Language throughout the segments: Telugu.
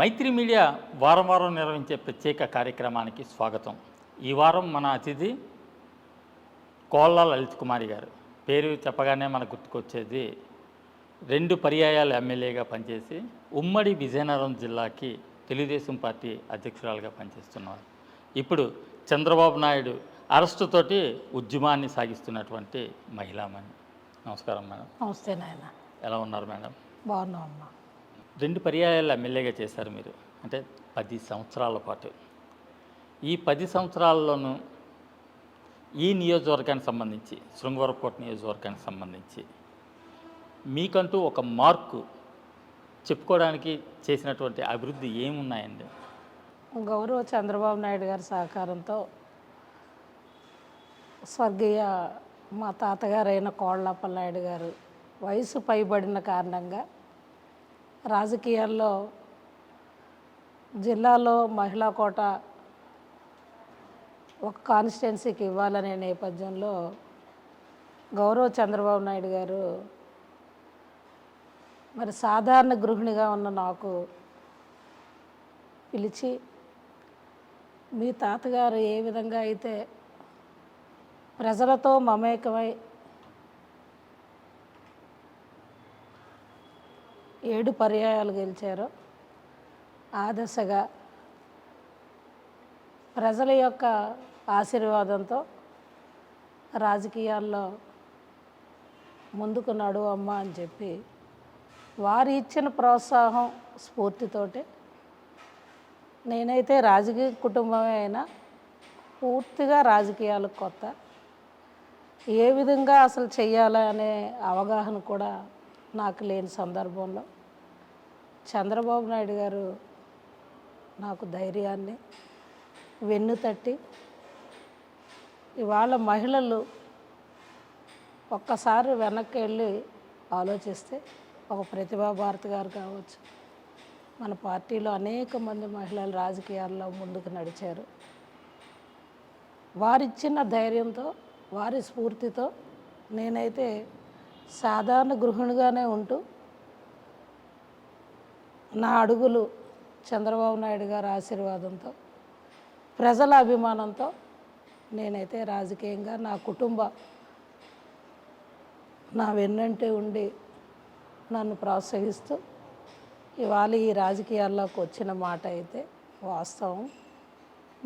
మైత్రి మీడియా వారం వారం నిర్వహించే ప్రత్యేక కార్యక్రమానికి స్వాగతం. ఈ వారం మన అతిథి కోళ్ళ లలిత్ కుమారి గారు. పేరు చెప్పగానే మనకు గుర్తుకొచ్చేది 2 పర్యాయాలు ఎమ్మెల్యేగా పనిచేసి ఉమ్మడి విజయనగరం జిల్లాకి తెలుగుదేశం పార్టీ అధ్యక్షురాలుగా పనిచేస్తున్నారు. ఇప్పుడు చంద్రబాబు నాయుడు అరెస్టుతోటి ఉద్యమాన్ని సాగిస్తున్నటువంటి మహిళామణి. నమస్కారం మేడం. నమస్తే నాయన. ఎలా ఉన్నారు మేడం? బాగున్నాం అమ్మా. 2 పర్యాయాలు ఎమ్మెల్యేగా చేశారు మీరు, అంటే 10 సంవత్సరాల పాటు. ఈ 10 సంవత్సరాల్లోనూ ఈ నియోజకవర్గానికి సంబంధించి, శృంగవరపుకోట నియోజకవర్గానికి సంబంధించి మీకంటూ ఒక మార్కు చెప్పుకోవడానికి చేసినటువంటి అభివృద్ధి ఏమున్నాయండి? గౌరవ చంద్రబాబు నాయుడు గారి సహకారంతో స్వర్గీయ మా తాతగారైన కోళ్ళప్పలనాయుడు గారు వయసు పైబడిన కారణంగా రాజకీయాల్లో జిల్లాలో మహిళా కోట ఒక కాన్స్టిట్యున్సీకి ఇవ్వాలనే నేపథ్యంలో గౌరవ చంద్రబాబు నాయుడు గారు మరి సాధారణ గృహిణిగా ఉన్న నాకు పిలిచి, మీ తాతగారు ఏ విధంగా అయితే ప్రజలతో మమేకమై 7 పర్యాయాలు గెలిచారో ఆ దశగా ప్రజల యొక్క ఆశీర్వాదంతో రాజకీయాల్లో ముందుకు నడువు అమ్మా అని చెప్పి వారు ఇచ్చిన ప్రోత్సాహం స్ఫూర్తితోటి నేనైతే రాజకీయ కుటుంబమే అయినా పూర్తిగా రాజకీయాలకు కొత్త, ఏ విధంగా అసలు చెయ్యాలనే అవగాహన కూడా నాకు లేని సందర్భంలో చంద్రబాబు నాయుడు గారు నాకు ధైర్యాన్ని వెన్ను తట్టి ఇవాళ మహిళలు ఒక్కసారి వెనక్కి వెళ్ళి ఆలోచిస్తే ఒక ప్రతిభా భారతి గారు కావచ్చు, మన పార్టీలో అనేక మంది మహిళలు రాజకీయాల్లో ముందుకు నడిచారు. వారిచ్చిన ధైర్యంతో, వారి స్ఫూర్తితో నేనైతే సాధారణ గృహిణిగానే ఉంటూ నా అడుగులు చంద్రబాబు నాయుడు గారి ఆశీర్వాదంతో, ప్రజల అభిమానంతో నేనైతే రాజకీయంగా నా కుటుంబ నా వెన్నంటే ఉండి నన్ను ప్రోత్సహిస్తూ ఇవాళ ఈ రాజకీయాల్లోకి వచ్చిన మాట అయితే వాస్తవం.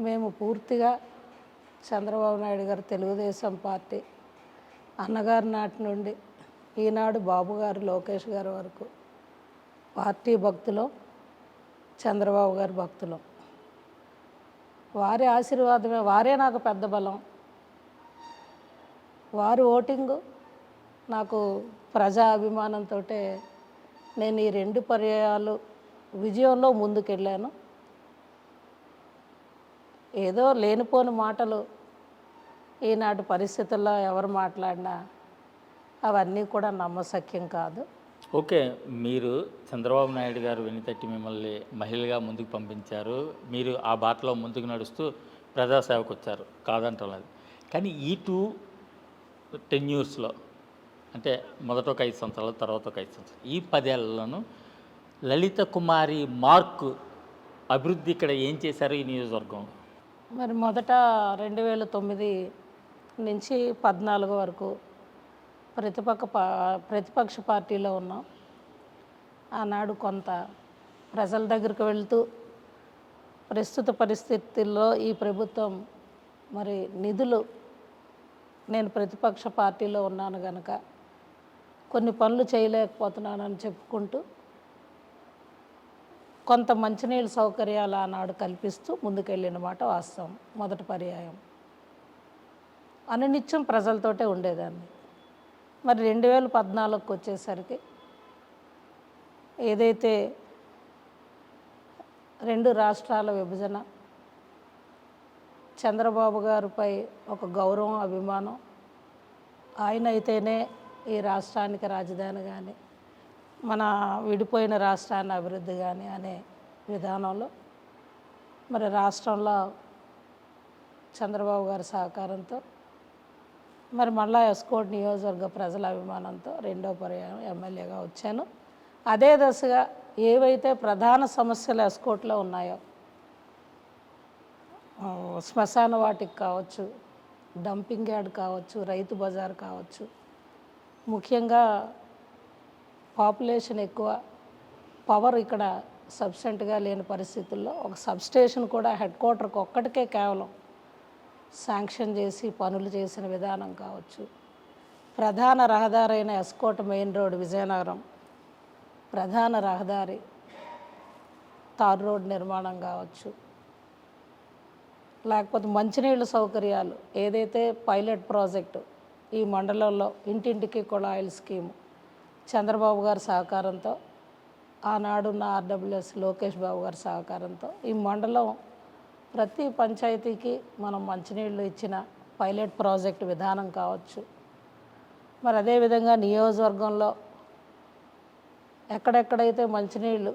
మేము పూర్తిగా చంద్రబాబు నాయుడు గారు తెలుగుదేశం పార్టీ అన్నగారి నాటి నుండి ఈనాడు బాబు గారు లోకేష్ గారి వరకు పార్టీ భక్తులు, చంద్రబాబు గారి భక్తులు. వారి ఆశీర్వాదమే, వారే నాకు పెద్ద బలం. వారి ఓటింగు నాకు ప్రజా అభిమానంతో నేను ఈ 2 పర్యాయాలు విజయంలో ముందుకెళ్ళాను. ఏదో లేనిపోని మాటలు ఈనాటి పరిస్థితుల్లో ఎవరు మాట్లాడినా అవన్నీ కూడా నమ్మశక్యం కాదు. ఓకే, మీరు చంద్రబాబు నాయుడు గారు వెన్నుతట్టి మిమ్మల్ని మహిళగా ముందుకు పంపించారు. మీరు ఆ బాటలో ముందుకు నడుస్తూ ప్రజాసేవకు వచ్చారు, కాదంటలేదు. కానీ ఈ 10 yearsలో, అంటే మొదట ఒక 5 సంవత్సరాలు, తర్వాత ఒక 5 సంవత్సరాలు, ఈ 10 ఏళ్లలోనూ లలిత కుమారి మార్కు అభివృద్ధి ఇక్కడ ఏం చేశారు ఈ నియోజకవర్గంలో? మరి మొదట 2009 నుంచి 14 వరకు ప్రతిపక్ష పార్టీలో ఉన్నాం. ఆనాడు కొంత ప్రజల దగ్గరికి వెళ్తూ ప్రస్తుత పరిస్థితుల్లో ఈ ప్రభుత్వం మరి నిధులు, నేను ప్రతిపక్ష పార్టీలో ఉన్నాను కనుక కొన్ని పనులు చేయలేకపోతున్నానని చెప్పుకుంటూ కొంత మంచినీళ్ళ సౌకర్యాలు ఆనాడు కల్పిస్తూ ముందుకెళ్ళిన మాట వాస్తవం. మొదటి పర్యాయం అనునిత్యం ప్రజలతోటే ఉండేదాన్ని. మరి 2014కి వచ్చేసరికి ఏదైతే 2 రాష్ట్రాల విభజన, చంద్రబాబు గారిపై ఒక గౌరవం, అభిమానం, ఆయన అయితేనే ఈ రాష్ట్రానికి రాజధాని కానీ మన విడిపోయిన రాష్ట్రాన్ని అభివృద్ధి కానీ అనే విధానంలో మరి రాష్ట్రంలో చంద్రబాబు గారి సహకారంతో మరి మళ్ళా ఎస్కోట్ నియోజకవర్గ ప్రజల అభిమానంతో 2వ పర్యాయం ఎమ్మెల్యేగా వచ్చాను. అదే దశగా ఏవైతే ప్రధాన సమస్యలు ఎస్కోట్లో ఉన్నాయో, శ్మశాన వాటికి కావచ్చు, డంపింగ్ యార్డ్ కావచ్చు, రైతు బజార్ కావచ్చు, ముఖ్యంగా పాపులేషన్ ఎక్కువ, పవర్ ఇక్కడ సబ్సెంట్గా లేని పరిస్థితుల్లో ఒక సబ్స్టేషన్ కూడా హెడ్ క్వార్టర్కి ఒక్కటికే కేవలం శాంక్షన్ చేసి పనులు చేసిన విధానం కావచ్చు, ప్రధాన రహదారి అయిన ఎస్కోట్ మెయిన్ రోడ్ విజయనగరం ప్రధాన రహదారి తార్ రోడ్ నిర్మాణం కావచ్చు, లేకపోతే మంచినీళ్ళ సౌకర్యాలు ఏదైతే పైలట్ ప్రాజెక్టు ఈ మండలంలో ఇంటింటికి కుళాయిల స్కీము చంద్రబాబు గారి సహకారంతో, ఆనాడున్న ఆర్డబ్ల్యూఎస్ లోకేష్ బాబు గారి సహకారంతో ఈ మండలం ప్రతి పంచాయతీకి మనం మంచినీళ్ళు ఇచ్చిన పైలట్ ప్రాజెక్ట్ విధానం కావచ్చు. మరి అదేవిధంగా నియోజకవర్గంలో ఎక్కడెక్కడైతే మంచినీళ్ళు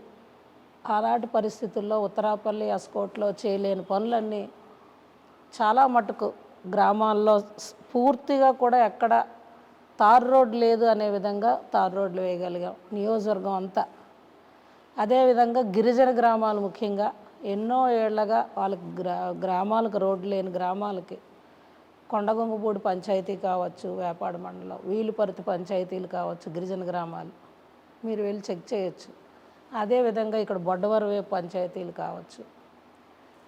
ఆనాటి పరిస్థితుల్లో ఉత్తరాపల్లి ఎస్కోట్లో చేయలేని పనులన్నీ చాలా మటుకు గ్రామాల్లో పూర్తిగా కూడా ఎక్కడ తార్ రోడ్ లేదు అనే విధంగా తార్ రోడ్లు వేయగలిగాం నియోజకవర్గం అంతా. అదేవిధంగా గిరిజన గ్రామాలు ముఖ్యంగా ఎన్నో ఏళ్లగా వాళ్ళకి గ్రామాలకు రోడ్లు లేని గ్రామాలకి కొండగొంగపూడి పంచాయతీ కావచ్చు, వేపాడ మండలం వీలుపర్తి పంచాయతీలు కావచ్చు, గిరిజన గ్రామాలు మీరు వెళ్ళి చెక్ చేయొచ్చు. అదేవిధంగా ఇక్కడ బొడ్డవరవే పంచాయతీలు కావచ్చు,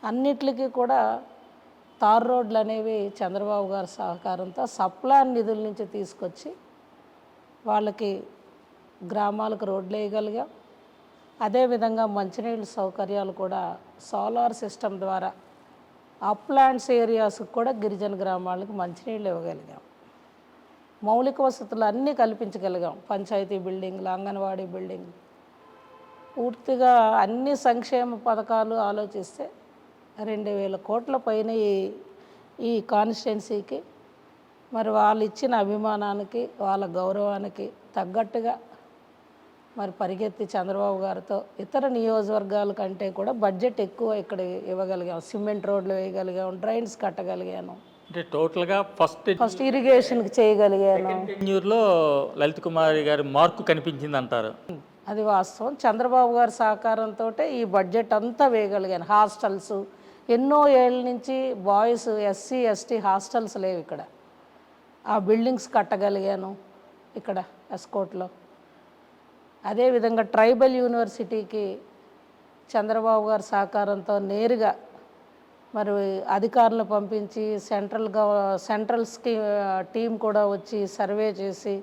అన్నిటికీ కూడా తార్ రోడ్లు అనేవి చంద్రబాబు గారి సహకారంతో సప్లాన్ నిధుల నుంచి తీసుకొచ్చి వాళ్ళకి గ్రామాలకు రోడ్లు వేయగలిగాం. అదేవిధంగా మంచినీళ్ళ సౌకర్యాలు కూడా సోలార్ సిస్టమ్ ద్వారా అప్లాండ్స్ ఏరియాస్కి కూడా గిరిజన గ్రామాలకు మంచినీళ్ళు ఇవ్వగలిగాం. మౌలిక వసతులు అన్నీ కల్పించగలిగాం. పంచాయతీ బిల్డింగ్లు, అంగన్వాడీ బిల్డింగ్, పూర్తిగా అన్ని సంక్షేమ పథకాలు ఆలోచిస్తే 2000 కోట్ల పైన ఈ కాన్స్టిట్యున్సీకి మరి వాళ్ళు ఇచ్చిన అభిమానానికి వాళ్ళ గౌరవానికి తగ్గట్టుగా మరి పరిగెత్తి చంద్రబాబు గారితో ఇతర నియోజకవర్గాల కంటే కూడా బడ్జెట్ ఎక్కువ ఇక్కడ ఇవ్వగలిగాం. సిమెంట్ రోడ్లు వేయగలిగాం, డ్రైన్స్ కట్టగలిగాను, అంటే టోటల్గా ఫస్ట్ ఇరిగేషన్కి చేయగలిగాను. టెన్యూర్లో లలిత్ కుమారి గారి మార్కు కనిపించింది అంటారు. అది వాస్తవం. చంద్రబాబు గారి సహకారంతో ఈ బడ్జెట్ అంతా వేయగలిగాను. హాస్టల్స్ ఎన్నో ఏళ్ళ నుంచి బాయ్స్ ఎస్సీ ఎస్టీ హాస్టల్స్ లేవు ఇక్కడ, ఆ బిల్డింగ్స్ కట్టగలిగాను ఇక్కడ ఎస్కోట్లో. అదేవిధంగా ట్రైబల్ యూనివర్సిటీకి చంద్రబాబు గారి సహకారంతో నేరుగా మరి అధికారులను పంపించి సెంట్రల్ టీం కూడా వచ్చి సర్వే చేసి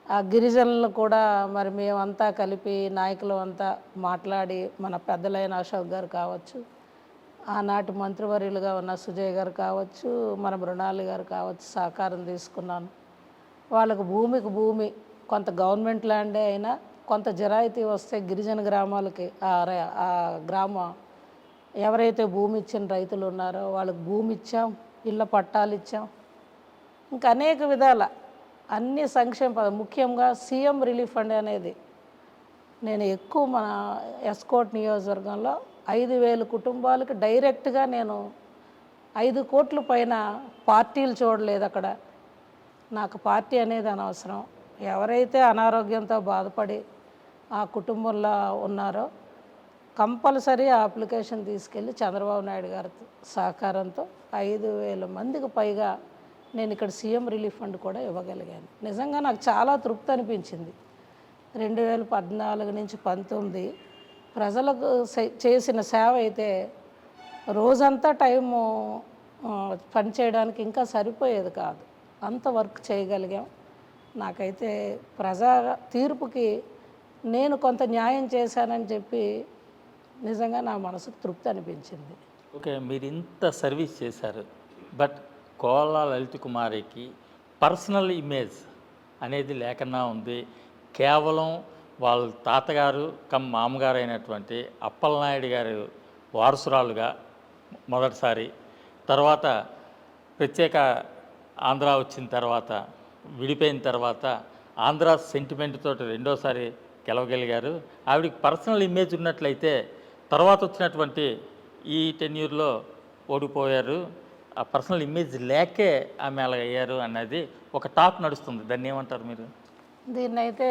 ఆ గిరిజనులను కూడా మరి మేమంతా కలిపి నాయకులు అంతా మాట్లాడి మన పెద్దలైన అశోక్ గారు కావచ్చు, ఆనాటి మంత్రివర్యులుగా ఉన్న సుజయ్ గారు కావచ్చు, మన మృణాలి గారు కావచ్చు సహకారం తీసుకున్నాను. వాళ్ళకు భూమికి భూమి కొంత గవర్నమెంట్ ల్యాండే అయినా కొంత జరాయితీ వస్తే గిరిజన గ్రామాలకి ఆ గ్రామం ఎవరైతే భూమి ఇచ్చిన రైతులు ఉన్నారో వాళ్ళకి భూమి ఇచ్చాం, ఇళ్ళ పట్టాలు ఇచ్చాం. ఇంకా అనేక విధాల అన్ని సంక్షేమ ముఖ్యంగా సీఎం రిలీఫ్ ఫండ్ అనేది నేను ఎక్కువ మన ఎస్కోట్ నియోజకవర్గంలో 5000 కుటుంబాలకు డైరెక్ట్గా నేను 5 కోట్ల పైన పార్టీలు చూడలేదు అక్కడ. నాకు పార్టీ అనేది అనవసరం. ఎవరైతే అనారోగ్యంతో బాధపడి ఆ కుటుంబంలో ఉన్నారో కంపల్సరీ ఆ అప్లికేషన్ తీసుకెళ్ళి చంద్రబాబు నాయుడు గారి సహకారంతో 5000 మందికి పైగా నేను ఇక్కడ సీఎం రిలీఫ్ ఫండ్ కూడా ఇవ్వగలిగాను. నిజంగా నాకు చాలా తృప్తి అనిపించింది. 2014 నుంచి 19 ప్రజలకు చేసిన సేవ అయితే రోజంతా టైము పని చేయడానికి ఇంకా సరిపోయేది కాదు, అంత వర్క్ చేయగలిగాం. నాకైతే ప్రజా తీర్పుకి నేను కొంత న్యాయం చేశానని చెప్పి నిజంగా నా మనసుకు తృప్తి అనిపించింది. ఓకే, మీరు ఇంత సర్వీస్ చేశారు, బట్ కోలా లలిత్ కుమారికి పర్సనల్ ఇమేజ్ అనేది లేకుండా ఉంది. కేవలం వాళ్ళ తాతగారు మామగారు అయినటువంటి అప్పలనాయుడు గారు వారసురాలుగా మొదటిసారి, తర్వాత ప్రత్యేక ఆంధ్ర వచ్చిన తర్వాత, విడిపోయిన తర్వాత ఆంధ్ర సెంటిమెంట్ తోటి రెండోసారి గెలవగలిగారు. ఆవిడకి పర్సనల్ ఇమేజ్ ఉన్నట్లయితే తర్వాత వచ్చినటువంటి ఈ టెన్యూర్లో ఓడిపోయారు. ఆ పర్సనల్ ఇమేజ్ లేకే ఆమె అలా అయ్యారు అన్నది ఒక టాక్ నడుస్తుంది. దాన్ని ఏమంటారు మీరు? దీన్నైతే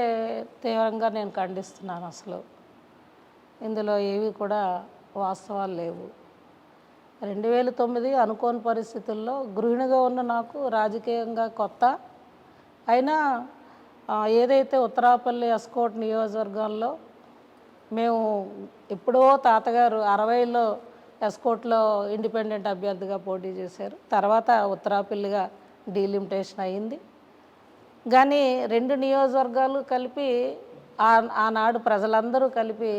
తీవ్రంగా నేను ఖండిస్తున్నాను. అసలు ఇందులో ఏవి కూడా వాస్తవాలు లేవు. 2009 అనుకోని పరిస్థితుల్లో గృహిణిగా ఉన్న నాకు రాజకీయంగా కొత్త అయినా ఏదైతే ఉత్తరాపల్లి ఎస్కోట్ నియోజకవర్గంలో మేము ఎప్పుడో తాతగారు 60లో ఎస్కోట్లో ఇండిపెండెంట్ అభ్యర్థిగా పోటీ చేశారు. తర్వాత ఉత్తరాపల్లిగా డీలిమిటేషన్ అయింది. కానీ 2 నియోజకవర్గాలు కలిపి ఆనాడు ప్రజలందరూ కలిపి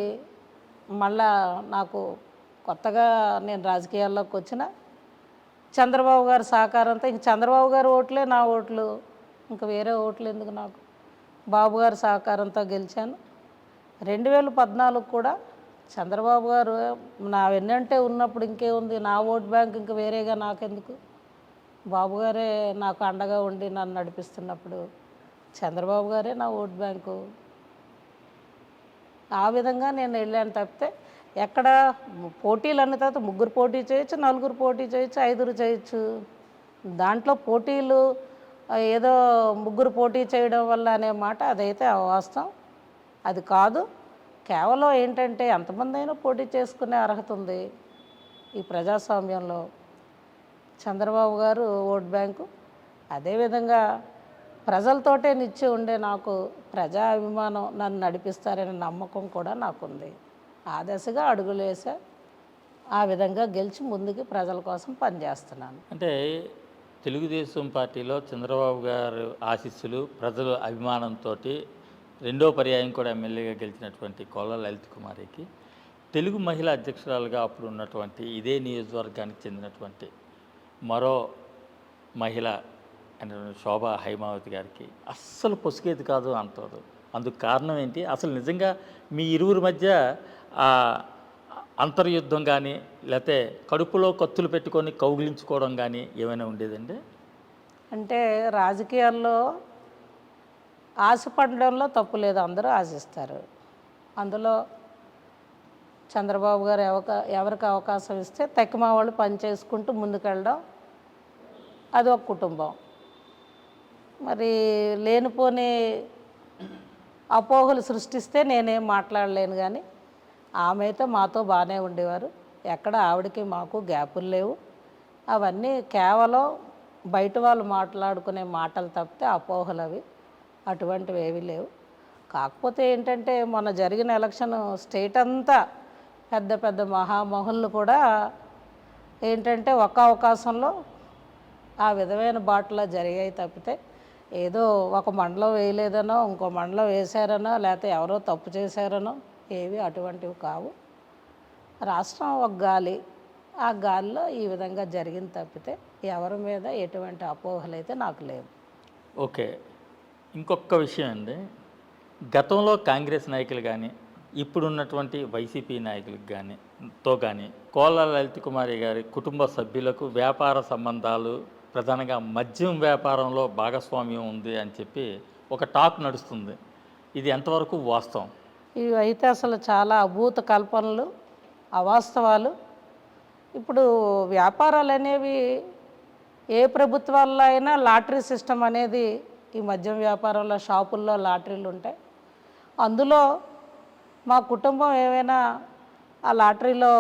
మళ్ళా నాకు కొత్తగా నేను రాజకీయాల్లోకి వచ్చిన చంద్రబాబు గారి సహకారంతో, ఇంక చంద్రబాబు గారి ఓట్లే నా ఓట్లు, ఇంకా వేరే ఓట్లు ఎందుకు నాకు, బాబు గారి సహకారంతో గెలిచాను. 2014 కూడా చంద్రబాబు గారు నా వెన్నంటే ఉన్నప్పుడు ఇంకేముంది, నా ఓట్ బ్యాంక్ ఇంక వేరేగా నాకెందుకు, బాబు గారే నాకు అండగా ఉండి నన్ను నడిపిస్తున్నప్పుడు చంద్రబాబు గారే నా ఓట్ బ్యాంకు. ఆ విధంగా నేను వెళ్ళాను తప్పితే ఎక్కడ పోటీలు అన్న తర్వాత 3 పోటీ చేయొచ్చు, 4 పోటీ చేయొచ్చు, 5 చేయొచ్చు. దాంట్లో పోటీలు ఏదో 3 పోటీ చేయడం వల్ల అనే మాట అదైతే అవాస్తవం, అది కాదు. కేవలం ఏంటంటే ఎంతమంది అయినా పోటీ చేసుకునే అర్హత ఉంది ఈ ప్రజాస్వామ్యంలో. చంద్రబాబు గారు ఓట్ బ్యాంకు, అదేవిధంగా ప్రజలతోటే నిత్యం ఉండే నాకు ప్రజా అభిమానం నన్ను నడిపిస్తారనే నమ్మకం కూడా నాకుంది. ఆ దశగా అడుగులు వేసా, ఆ విధంగా గెలిచి ముందుకు ప్రజల కోసం పనిచేస్తున్నాను. అంటే తెలుగుదేశం పార్టీలో చంద్రబాబు గారు ఆశీస్సులు, ప్రజల అభిమానంతో రెండో పర్యాయం కూడా ఎమ్మెల్యేగా గెలిచినటువంటి కోళ్ళ లలిత్ కుమారికి తెలుగు మహిళా అధ్యక్షురాలుగా అప్పుడు ఉన్నటువంటి ఇదే నియోజకవర్గానికి చెందినటువంటి మరో మహిళ అయినటువంటి శోభా హైమావతి గారికి అస్సలు పొసిగేది కాదు అంటారు. అందుకు కారణం ఏంటి? అసలు నిజంగా మీ ఇరువురి మధ్య అంతర్యుద్ధం కానీ, లేకపోతే కడుపులో కత్తులు పెట్టుకొని కౌగిలించుకోవడం కానీ ఏమైనా ఉండేదండి? అంటే రాజకీయాల్లో ఆశపడడంలో తప్పు లేదు, అందరూ ఆశిస్తారు. అందులో చంద్రబాబు గారు ఎవరికి అవకాశం ఇస్తే తక్కువ వాళ్ళు పని చేసుకుంటూ ముందుకెళ్ళడం, అది ఒక కుటుంబం. మరి లేనిపోని అపోహలు సృష్టిస్తే నేనేం మాట్లాడలేను. కానీ ఆమె అయితే మాతో బాగానే ఉండేవారు, ఎక్కడ ఆవిడకి మాకు గ్యాపులు లేవు. అవన్నీ కేవలం బయట వాళ్ళు మాట్లాడుకునే మాటలు తప్పితే అపోహలు అవి అటువంటివి ఏవీ లేవు. కాకపోతే ఏంటంటే మొన్న జరిగిన ఎలక్షన్ స్టేట్ అంతా పెద్ద పెద్ద మహామహుళ్ళు కూడా ఏంటంటే ఒక అవకాశంలో ఆ విధమైన బాటలో జరిగాయి తప్పితే ఏదో ఒక మండలం వేయలేదనో, ఇంకో మండలం వేశారనో, లేకపోతే ఎవరో తప్పు చేశారనో ఏవి అటువంటివి కావు. రాష్ట్రం ఒక గాలి, ఆ గాలిలో ఈ విధంగా జరిగింది తప్పితే ఎవరి మీద ఎటువంటి అపోహలు అయితే నాకు లేవు. ఓకే, ఇంకొక విషయం అండి, గతంలో కాంగ్రెస్ నాయకులు కానీ ఇప్పుడున్నటువంటి వైసీపీ నాయకులకు కానీ కోళ్ళ లలిత్ కుమారి గారి కుటుంబ సభ్యులకు వ్యాపార సంబంధాలు, ప్రధానంగా మద్యం వ్యాపారంలో భాగస్వామ్యం ఉంది అని చెప్పి ఒక టాక్ నడుస్తుంది. ఇది ఎంతవరకు వాస్తవం? ఇవి అయితే అసలు చాలా అభూత కల్పనలు, అవాస్తవాలు. ఇప్పుడు వ్యాపారాలు అనేవి ఏ ప్రభుత్వాల్లో అయినా లాటరీ సిస్టమ్ అనేది, ఈ మద్యం వ్యాపారంలో షాపుల్లో లాటరీలు ఉంటాయి. అందులో మా కుటుంబం ఏమైనా ఆ లాటరీలో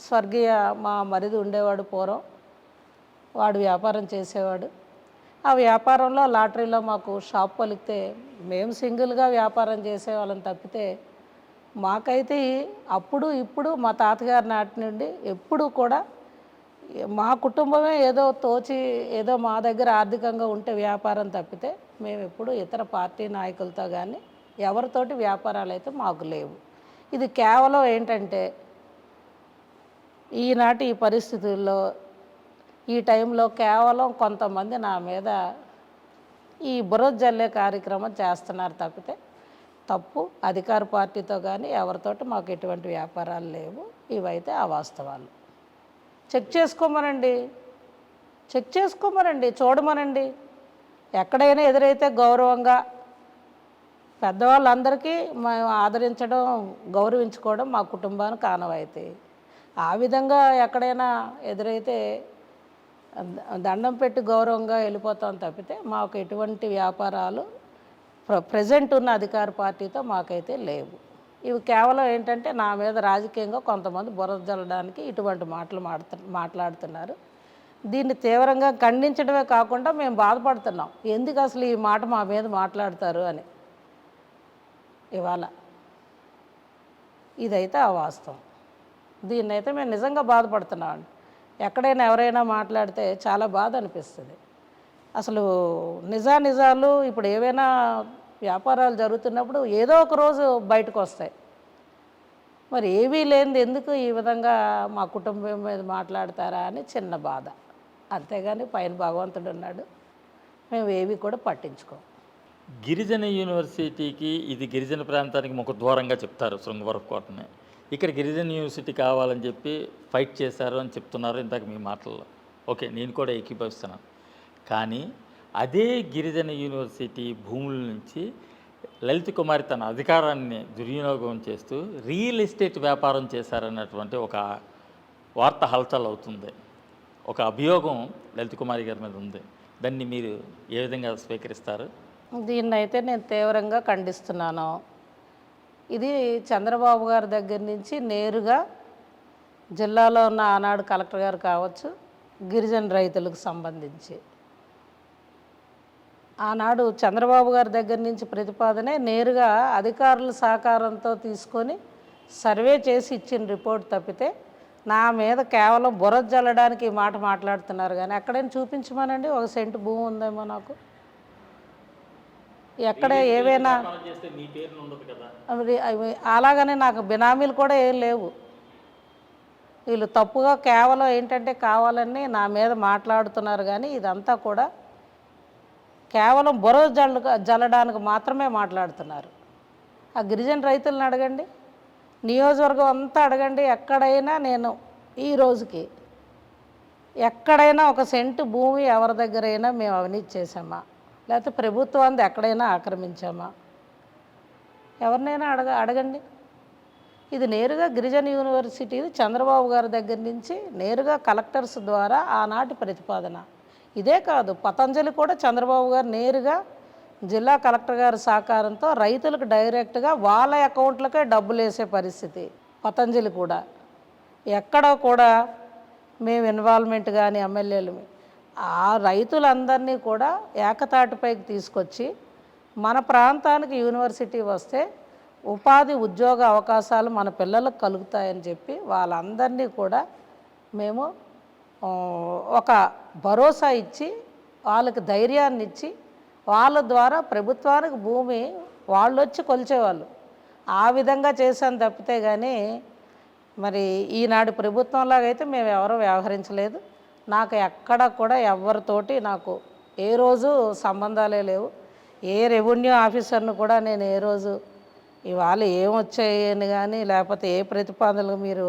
స్వర్గీయ మా మరిది ఉండేవాడు పూర్వం, వాడు వ్యాపారం చేసేవాడు. ఆ వ్యాపారంలో లాటరీలో మాకు షాప్ పలికితే మేము సింగిల్గా వ్యాపారం చేసేవాళ్ళం తప్పితే మాకైతే అప్పుడు ఇప్పుడు మా తాతగారి నాటి నుండి ఎప్పుడు కూడా మా కుటుంబమే ఏదో తోచి ఏదో మా దగ్గర ఆర్థికంగా ఉంటే వ్యాపారం తప్పితే మేము ఎప్పుడు ఇతర పార్టీ నాయకులతో కానీ ఎవరితోటి వ్యాపారాలు అయితే మాకు లేవు. ఇది కేవలం ఏంటంటే ఈనాటి ఈ పరిస్థితుల్లో ఈ టైంలో కేవలం కొంతమంది నా మీద ఈ బురద జల్లే కార్యక్రమం చేస్తున్నారు తప్పితే తప్పు అధికార పార్టీతో కానీ ఎవరితోటి మాకు ఎటువంటి వ్యాపారాలు లేవు. ఇవైతే అవాస్తవాలు. చెక్ చేసుకోమనండి, చూడమనండి. ఎక్కడైనా ఎదురైతే గౌరవంగా పెద్దవాళ్ళందరికీ మేము ఆదరించడం, గౌరవించుకోవడం మా కుటుంబానికి ఆనవాయితీ. ఆ విధంగా ఎక్కడైనా ఎదురైతే దండం పెట్టి గౌరవంగా వెళ్ళిపోతాం తప్పితే మాకు ఎటువంటి వ్యాపారాలు ప్రజెంట్ ఉన్న అధికార పార్టీతో మాకైతే లేవు. ఇవి కేవలం ఏంటంటే నా మీద రాజకీయంగా కొంతమంది బురద జల్లడానికి ఇటువంటి మాటలు మాట్లాడుతున్నారు. దీన్ని తీవ్రంగా ఖండించడమే కాకుండా మేము బాధపడుతున్నాం, ఎందుకు అసలు ఈ మాట మా మీద మాట్లాడతారు అని. ఇవాళ ఇదైతే అవాస్తవం. దీన్నైతే మేము నిజంగా బాధపడుతున్నామండి. ఎక్కడైనా ఎవరైనా మాట్లాడితే చాలా బాధ అనిపిస్తుంది. అసలు నిజాలు ఇప్పుడు ఏవైనా వ్యాపారాలు జరుగుతున్నప్పుడు ఏదో ఒక రోజు బయటకు వస్తాయి. మరి ఏవీ లేనిది ఎందుకు ఈ విధంగా మా కుటుంబం మీద మాట్లాడతారా అని చిన్న బాధ, అంతేగాని పైన భగవంతుడు ఉన్నాడు, మేము ఏవి కూడా పట్టించుకోం. గిరిజన యూనివర్సిటీకి ఇది గిరిజన ప్రాంతానికి ముఖద్వారంగా చెప్తారు శృంగవరపుకోటని. ఇక్కడ గిరిజన యూనివర్సిటీ కావాలని చెప్పి ఫైట్ చేశారు అని చెప్తున్నారు ఇందాక మీ మాటల్లో. ఓకే, నేను కూడా ఏకీభవిస్తున్నాను. కానీ అదే గిరిజన యూనివర్సిటీ భూముల నుంచి లలిత్ కుమారి తన అధికారాన్ని దుర్వినియోగం చేస్తూ రియల్ ఎస్టేట్ వ్యాపారం చేశారన్నటువంటి ఒక వార్త హల్చల్ అవుతుంది. ఒక అభియోగం లలిత్ కుమారి గారి మీద ఉంది. దాన్ని మీరు ఏ విధంగా స్వీకరిస్తారు? దీన్నైతే నేను తీవ్రంగా ఖండిస్తున్నాను. ఇది చంద్రబాబు గారి దగ్గర నుంచి నేరుగా జిల్లాలో ఉన్న ఆనాడు కలెక్టర్ గారు కావచ్చు, గిరిజన రైతులకు సంబంధించి ఆనాడు చంద్రబాబు గారి దగ్గర నుంచి ప్రతిపాదనే నేరుగా అధికారుల సహకారంతో తీసుకొని సర్వే చేసి ఇచ్చిన రిపోర్ట్ తప్పితే నా మీద కేవలం బురద జల్లడానికి ఈ మాట మాట్లాడుతున్నారు. కానీ ఎక్కడైనా చూపించమనండి, ఒక సెంటు భూమి ఉందేమో నాకు, ఎక్కడ ఏవైనా. అలాగనే నాకు బినామీలు కూడా ఏం లేవు. వీళ్ళు తప్పుగా కేవలం ఏంటంటే కావాలని నా మీద మాట్లాడుతున్నారు. కానీ ఇదంతా కూడా కేవలం బురద జల్లడానికి మాత్రమే మాట్లాడుతున్నారు. ఆ గిరిజన రైతులను అడగండి, నియోజకవర్గం అంతా అడగండి, ఎక్కడైనా నేను ఈ రోజుకి ఎక్కడైనా ఒక సెంటు భూమి ఎవరి దగ్గరైనా మేము అవినీతి చేసామా, లేకపోతే ప్రభుత్వాన్ని ఎక్కడైనా ఆక్రమించామా, ఎవరినైనా అడగండి. ఇది నేరుగా గిరిజన యూనివర్సిటీ చంద్రబాబు గారి దగ్గర నుంచి నేరుగా కలెక్టర్స్ ద్వారా ఆనాటి ప్రతిపాదన. ఇదే కాదు, పతంజలి కూడా చంద్రబాబు గారు నేరుగా జిల్లా కలెక్టర్ గారి సహకారంతో రైతులకు డైరెక్ట్గా వాళ్ళ అకౌంట్లకే డబ్బులు వేసే పరిస్థితి. పతంజలి కూడా ఎక్కడ కూడా మేము ఇన్వాల్వ్మెంట్ కానీ ఎమ్మెల్యేలు ఆ రైతులందరినీ కూడా ఏకతాటిపైకి తీసుకొచ్చి మన ప్రాంతానికి యూనివర్సిటీ వస్తే ఉపాధి ఉద్యోగ అవకాశాలు మన పిల్లలకు కలుగుతాయని చెప్పి వాళ్ళందరినీ కూడా మేము ఒక భరోసా ఇచ్చి వాళ్ళకి ధైర్యాన్ని ఇచ్చి వాళ్ళ ద్వారా ప్రభుత్వానికి భూమి వాళ్ళు వచ్చి కొలిచేవాళ్ళు. ఆ విధంగా చేశాను తప్పితే కానీ మరి ఈనాడు ప్రభుత్వంలాగైతే మేము ఎవరూ వ్యవహరించలేదు. నాకు ఎక్కడ కూడా ఎవరితోటి నాకు ఏ రోజు సంబంధాలే లేవు. ఏ రెవెన్యూ ఆఫీసర్ను కూడా నేను ఏ రోజు ఇవాళ ఏమొచ్చాయని కానీ లేకపోతే ఏ ప్రతిపాదనలు మీరు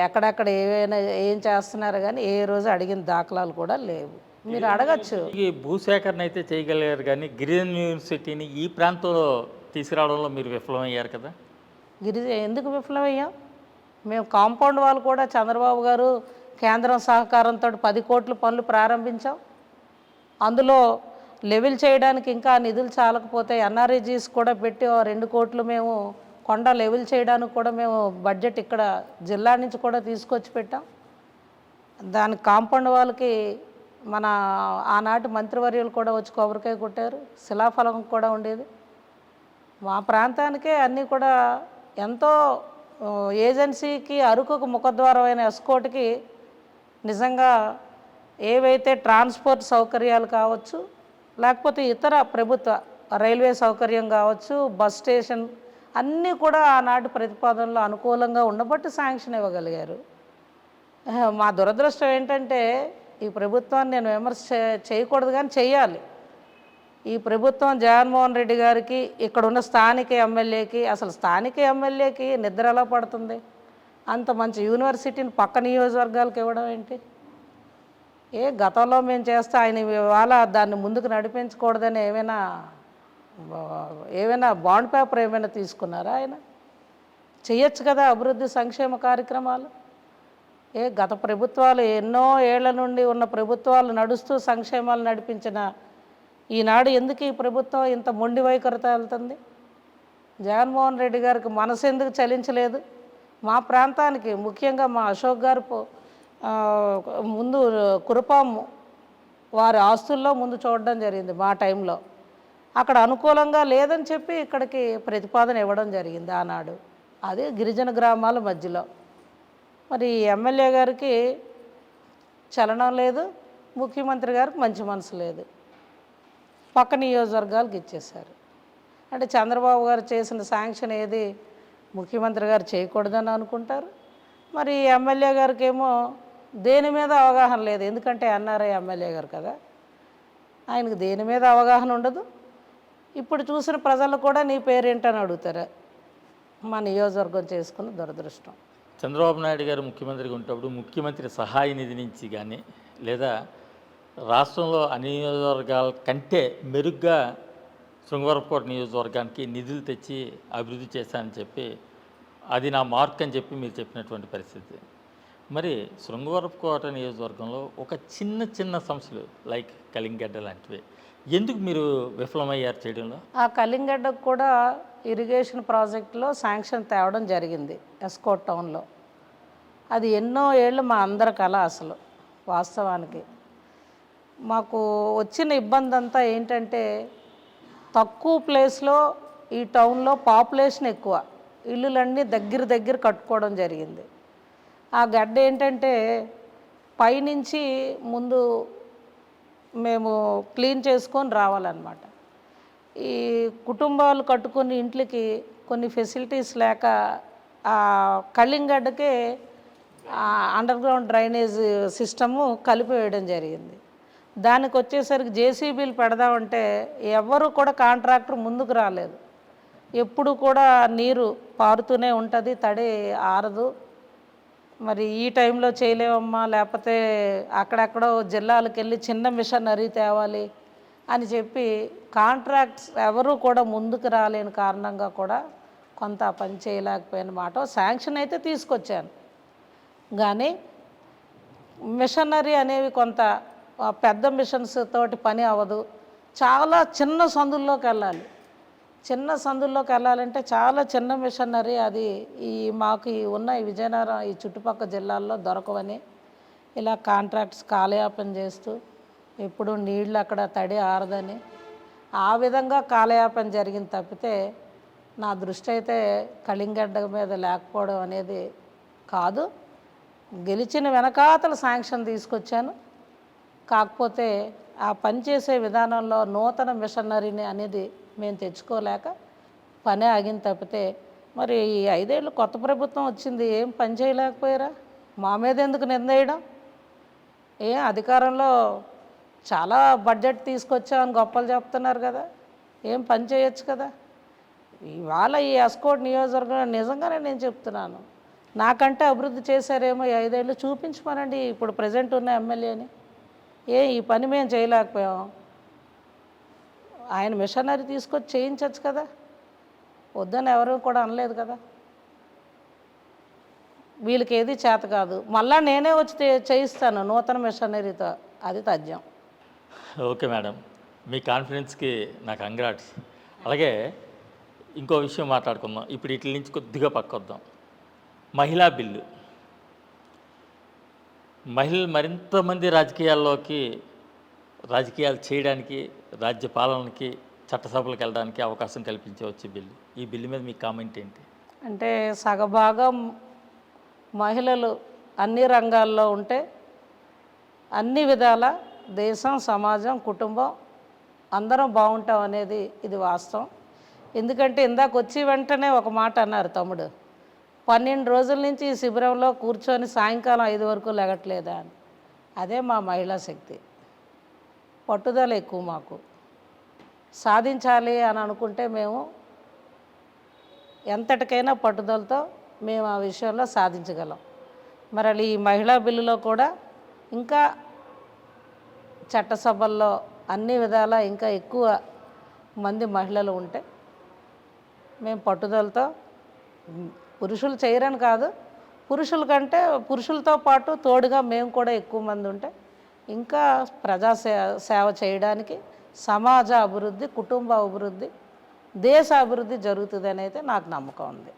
ఎక్కడెక్కడ ఏవైనా ఏం చేస్తున్నారు కానీ ఏ రోజు అడిగిన దాఖలాలు కూడా లేవు. మీరు అడగచ్చు. ఈ భూసేకరణ అయితే చేయగలిగారు, కానీ గిరిజన యూనివర్సిటీని ఈ ప్రాంతంలో తీసుకురావడంలో మీరు విఫలమయ్యారు కదా. ఎందుకు విఫలమయ్యాం? మేము కాంపౌండ్ వాళ్ళు కూడా చంద్రబాబు గారు కేంద్రం సహకారంతో 10 కోట్ల పనులు ప్రారంభించాం. అందులో లెవెల్ చేయడానికి ఇంకా నిధులు చాలకపోతే ఎన్ఆర్ఈజీస్ కూడా పెట్టి 2 కోట్లు మేము కొండ లెవెల్ చేయడానికి కూడా మేము బడ్జెట్ ఇక్కడ జిల్లా నుంచి కూడా తీసుకొచ్చి పెట్టాం. దానికి కాంపౌండ్ వాళ్ళకి మన ఆనాటి మంత్రివర్యులు కూడా వచ్చి కొబ్బరికాయ కొట్టారు, శిలాఫలకం కూడా ఉండేది. మా ప్రాంతానికే అన్నీ కూడా ఎంతో ఏజెన్సీకి అరకుకు ముఖద్వారమైన ఎస్కోట్కి నిజంగా ఏవైతే ట్రాన్స్పోర్ట్ సౌకర్యాలు కావచ్చు, లేకపోతే ఇతర ప్రభుత్వ రైల్వే సౌకర్యం కావచ్చు, బస్ స్టేషన్ అన్నీ కూడా ఆనాటి ప్రతిపాదనలో అనుకూలంగా ఉండబట్టి శాంక్షన్ ఇవ్వగలిగారు. మా దురదృష్టం ఏంటంటే ఈ ప్రభుత్వాన్ని నేను విమర్శ చేయకూడదు కానీ చెయ్యాలి. ఈ ప్రభుత్వం జగన్మోహన్ రెడ్డి గారికి ఇక్కడున్న స్థానిక ఎమ్మెల్యేకి, అసలు స్థానిక ఎమ్మెల్యేకి నిద్ర ఎలా పడుతుంది? అంత మంచి యూనివర్సిటీని పక్క నియోజకవర్గాలకు ఇవ్వడం ఏంటి? గతంలో మేము చేస్తే ఆయన ఇవాళ దాన్ని ముందుకు నడిపించకూడదని ఏమైనా బాండ్ పేపర్ ఏమైనా తీసుకున్నారా? ఆయన చెయ్యొచ్చు కదా అభివృద్ధి సంక్షేమ కార్యక్రమాలు. గత ప్రభుత్వాలు ఎన్నో ఏళ్ల నుండి ఉన్న ప్రభుత్వాలు నడుస్తూ సంక్షేమాలు నడిపించిన ఈనాడు ఎందుకు ఈ ప్రభుత్వం ఇంత మొండి వైఖరితో వెళ్తుంది? జగన్మోహన్ రెడ్డి గారికి మనసు ఎందుకు చలించలేదు? మా ప్రాంతానికి ముఖ్యంగా మా అశోక్ గారు ఆ, ముందు కురపాం వారి ఆస్తుల్లో ముందు చూడడం జరిగింది మా టైంలో. అక్కడ అనుకూలంగా లేదని చెప్పి ఇక్కడికి ప్రతిపాదన ఇవ్వడం జరిగింది ఆనాడు. అది గిరిజన గ్రామాల మధ్యలో. మరి ఎమ్మెల్యే గారికి చలనం లేదు, ముఖ్యమంత్రి గారికి మంచి మనసు లేదు, పక్క నియోజకవర్గాలకు ఇచ్చేశారు. అంటే చంద్రబాబు గారు చేసిన శాంక్షన్ ఏది ముఖ్యమంత్రి గారు చేయకూడదని అనుకుంటారు. మరి ఎమ్మెల్యే గారికి ఏమో దేని మీద అవగాహన లేదు, ఎందుకంటే ఎన్ఆర్ఐ ఎమ్మెల్యే గారు కదా, ఆయనకు దేని మీద అవగాహన ఉండదు. ఇప్పుడు చూసిన ప్రజలు కూడా నీ పేరేంటని అడుగుతారు. మా నియోజకవర్గం చేసుకున్న దురదృష్టం. చంద్రబాబు నాయుడు గారు ముఖ్యమంత్రిగా ఉన్నప్పుడు ముఖ్యమంత్రి సహాయ నిధి నుంచి కానీ లేదా రాష్ట్రంలో అన్ని నియోజకవర్గాల కంటే మెరుగ్గా శృంగవరపుకోట నియోజకవర్గానికి నిధులు తెచ్చి అభివృద్ధి చేశానని చెప్పి అది నా మార్క్ అని చెప్పి మీరు చెప్పినటువంటి పరిస్థితి. మరి శృంగవరపుకోట నియోజకవర్గంలో ఒక చిన్న చిన్న సమస్యలు లైక్ కలింగడ్డ లాంటివి ఎందుకు మీరు విఫలమయ్యారు చేయడంలో? ఆ కలింగడ్డకు కూడా ఇరిగేషన్ ప్రాజెక్టులో శాంక్షన్ తేవడం జరిగింది ఎస్కోట్ టౌన్లో. అది ఎన్నో ఏళ్ళు మా అందరి కళ. అసలు వాస్తవానికి మాకు వచ్చిన ఇబ్బంది అంతా ఏంటంటే తక్కువ ప్లేస్లో ఈ టౌన్లో పాపులేషన్ ఎక్కువ, ఇల్లులన్నీ దగ్గర దగ్గర కట్టుకోవడం జరిగింది. ఆ గడ్డ ఏంటంటే పైనుంచి ముందు మేము క్లీన్ చేసుకొని రావాలన్నమాట. ఈ కుటుంబాలు కట్టుకుని ఇంట్లకి కొన్ని ఫెసిలిటీస్ లేక ఆ కళింగడ్డకే అండర్ గ్రౌండ్ డ్రైనేజ్ సిస్టము కలిపివేయడం జరిగింది. దానికి వచ్చేసరికి జేసీబీలు పెడదామంటే ఎవరు కూడా కాంట్రాక్టర్ ముందుకు రాలేదు. ఎప్పుడు కూడా నీరు పారుతూనే ఉంటుంది, తడి ఆరదు. మరి ఈ టైంలో చేయలేమమ్మా, లేకపోతే అక్కడెక్కడో జిల్లాలకు వెళ్ళి చిన్న మిషనరీ తేవాలి అని చెప్పి కాంట్రాక్ట్స్ ఎవరు కూడా ముందుకు రాలేని కారణంగా కూడా కొంత పని చేయలేకపోయిన మాట. శాంక్షన్ అయితే తీసుకొచ్చాను, కానీ మిషనరీ అనేవి కొంత పెద్ద మిషన్స్ తోటి పని అవ్వదు. చాలా చిన్న సందుల్లోకి వెళ్ళాలి. చిన్న సందుల్లోకి వెళ్ళాలంటే చాలా చిన్న మిషనరీ అది ఈ మాకు ఉన్న ఈ విజయనగరం ఈ చుట్టుపక్కల జిల్లాల్లో దొరకవని ఇలా కాంట్రాక్ట్స్ కాలయాపన చేస్తూ ఎప్పుడు నీళ్ళు అక్కడ తడి ఆరదని ఆ విధంగా కాలయాపన జరిగింది తప్పితే నా దృష్టి అయితే కలింగడ్డ మీద లేకపోవడం అనేది కాదు. గెలిచిన వెనకాతల శాంక్షన్ తీసుకొచ్చాను. కాకపోతే ఆ పనిచేసే విధానంలో నూతన మిషనరీని అనేది మేము తెచ్చుకోలేక పనే ఆగింది తప్పితే మరి ఈ 5 ఏళ్ళు కొత్త ప్రభుత్వం వచ్చింది, ఏం పని చేయలేకపోయారా? మా మీద ఎందుకు నిందేయడం? అధికారంలో చాలా బడ్జెట్ తీసుకొచ్చామని గొప్పలు చెప్తున్నారు కదా, ఏం పని చేయొచ్చు కదా. ఇవాళ ఈ ఎస్కోట్ నియోజకవర్గం నిజంగానే నేను చెప్తున్నాను, నాకంటే అభివృద్ధి చేశారేమో ఈ 5 ఏళ్ళు చూపించమనండి ఇప్పుడు ప్రజెంట్ ఉన్న ఎమ్మెల్యేని. ఈ పని మేము చేయలేకపోయాం, ఆయన మిషనరీ తీసుకొచ్చి చేయించవచ్చు కదా, వద్దని ఎవరు కూడా అనలేదు కదా. వీళ్ళకి ఏది చేత కాదు, మళ్ళీ నేనే వచ్చి చేయిస్తాను నూతన మిషనరీతో, అది తథ్యం. ఓకే మేడం, మీ కాన్ఫిడెన్స్కి నాకు కంగ్రాట్స్. అలాగే ఇంకో విషయం మాట్లాడుకుందాం. ఇప్పుడు వీటి నుంచి కొద్దిగా పక్కొద్దాం. మహిళా బిల్లు. మహిళలు మరింతమంది రాజకీయాలు చేయడానికి, రాజ్య పాలనకి, చట్టసభలకు వెళ్ళడానికి అవకాశం కల్పించవచ్చు బిల్లు. ఈ బిల్లు మీద మీ కామెంట్ ఏంటి? అంటే సగభాగం మహిళలు అన్ని రంగాల్లో ఉంటే అన్ని విధాల దేశం, సమాజం, కుటుంబం అందరం బాగుంటాం అనేది ఇది వాస్తవం. ఎందుకంటే ఇందాక వచ్చి వెంటనే ఒక మాట అన్నారు తమ్ముడు, 12 రోజుల నుంచి ఈ శిబిరంలో కూర్చొని సాయంకాలం 5 వరకు లెగట్లేదా అని. అదే మా మహిళా శక్తి, పట్టుదల ఎక్కువ మాకు. సాధించాలి అని అనుకుంటే మేము ఎంతటికైనా పట్టుదలతో మేము ఆ విషయంలో సాధించగలం. మరి ఈ మహిళా బిల్లులో కూడా ఇంకా చట్టసభల్లో అన్ని విధాలా ఇంకా ఎక్కువ మంది మహిళలు ఉంటే మేము పట్టుదలతో, పురుషులు చేయరని కాదు, పురుషుల కంటే పురుషులతో పాటు తోడుగా మేము కూడా ఎక్కువ మంది ఉంటే ఇంకా ప్రజా సేవ చేయడానికి, సమాజ అభివృద్ధి, కుటుంబ అభివృద్ధి దేశ అభివృద్ధి జరుగుతుందని అయితే నాకు నమ్మకం ఉంది.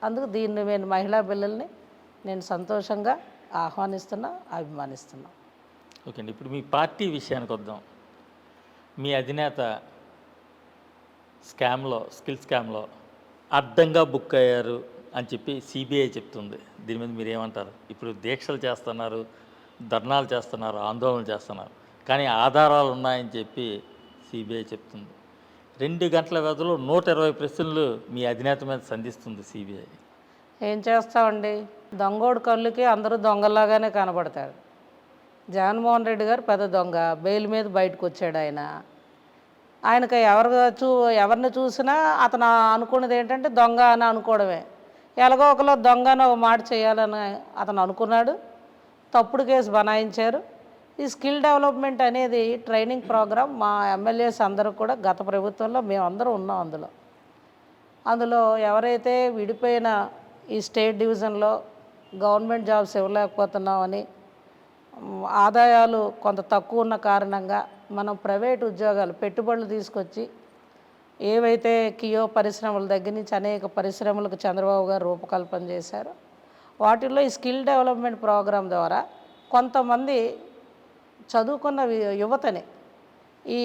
అందుకు దీన్ని నేను మహిళా బిల్లుల్ని నేను సంతోషంగా ఆహ్వానిస్తున్నా, అభిమానిస్తున్నా. ఓకే అండి. ఇప్పుడు మీ పార్టీ విషయానికి వద్దాం. మీ అధినేత స్కిల్ స్కామ్లో అడ్డంగా బుక్ అయ్యారు అని చెప్పి సిబిఐ చెప్తుంది. దీని మీద మీరు ఏమంటారు? ఇప్పుడు దీక్షలు చేస్తున్నారు, ధర్నాలు చేస్తున్నారు, ఆందోళనలు చేస్తున్నారు, కానీ ఆధారాలు ఉన్నాయని చెప్పి సిబిఐ చెప్తుంది. 2 గంటల వ్యవధిలో 120 ప్రశ్నలు మీ అధినేత మీద సంధిస్తుంది సిబిఐ. ఏం చేస్తామండి, దొంగోడు కళ్ళుకి అందరూ దొంగలాగానే కనబడతాడు. జగన్మోహన్ రెడ్డి గారు పెద్ద దొంగ, బెయిల్ మీద బయటకు వచ్చాడు. ఆయనకి ఎవరిని చూసినా అతను అనుకున్నది ఏంటంటే దొంగ అని అనుకోవడమే. ఎలాగో ఒకలో దొంగ అని ఒక మాట చేయాలని అతను అనుకున్నాడు. తప్పుడు కేసు బనాయించారు. ఈ స్కిల్ డెవలప్మెంట్ అనేది ట్రైనింగ్ ప్రోగ్రామ్ మా ఎమ్మెల్యేస్ అందరూ కూడా గత ప్రభుత్వంలో మేమందరం ఉన్నాం. అందులో ఎవరైతే విడిపోయిన ఈ స్టేట్ డివిజన్లో గవర్నమెంట్ జాబ్స్ ఇవ్వలేకపోతున్నామని, ఆదాయాలు కొంత తక్కువ ఉన్న కారణంగా మనం ప్రైవేట్ ఉద్యోగాలు పెట్టుబడులు తీసుకొచ్చి ఏవైతే కియో పరిశ్రమల దగ్గర నుంచి అనేక పరిశ్రమలకు చంద్రబాబు గారు రూపకల్పన చేశారో వాటిల్లో ఈ స్కిల్ డెవలప్మెంట్ ప్రోగ్రాం ద్వారా కొంతమంది చదువుకున్న యువతని ఈ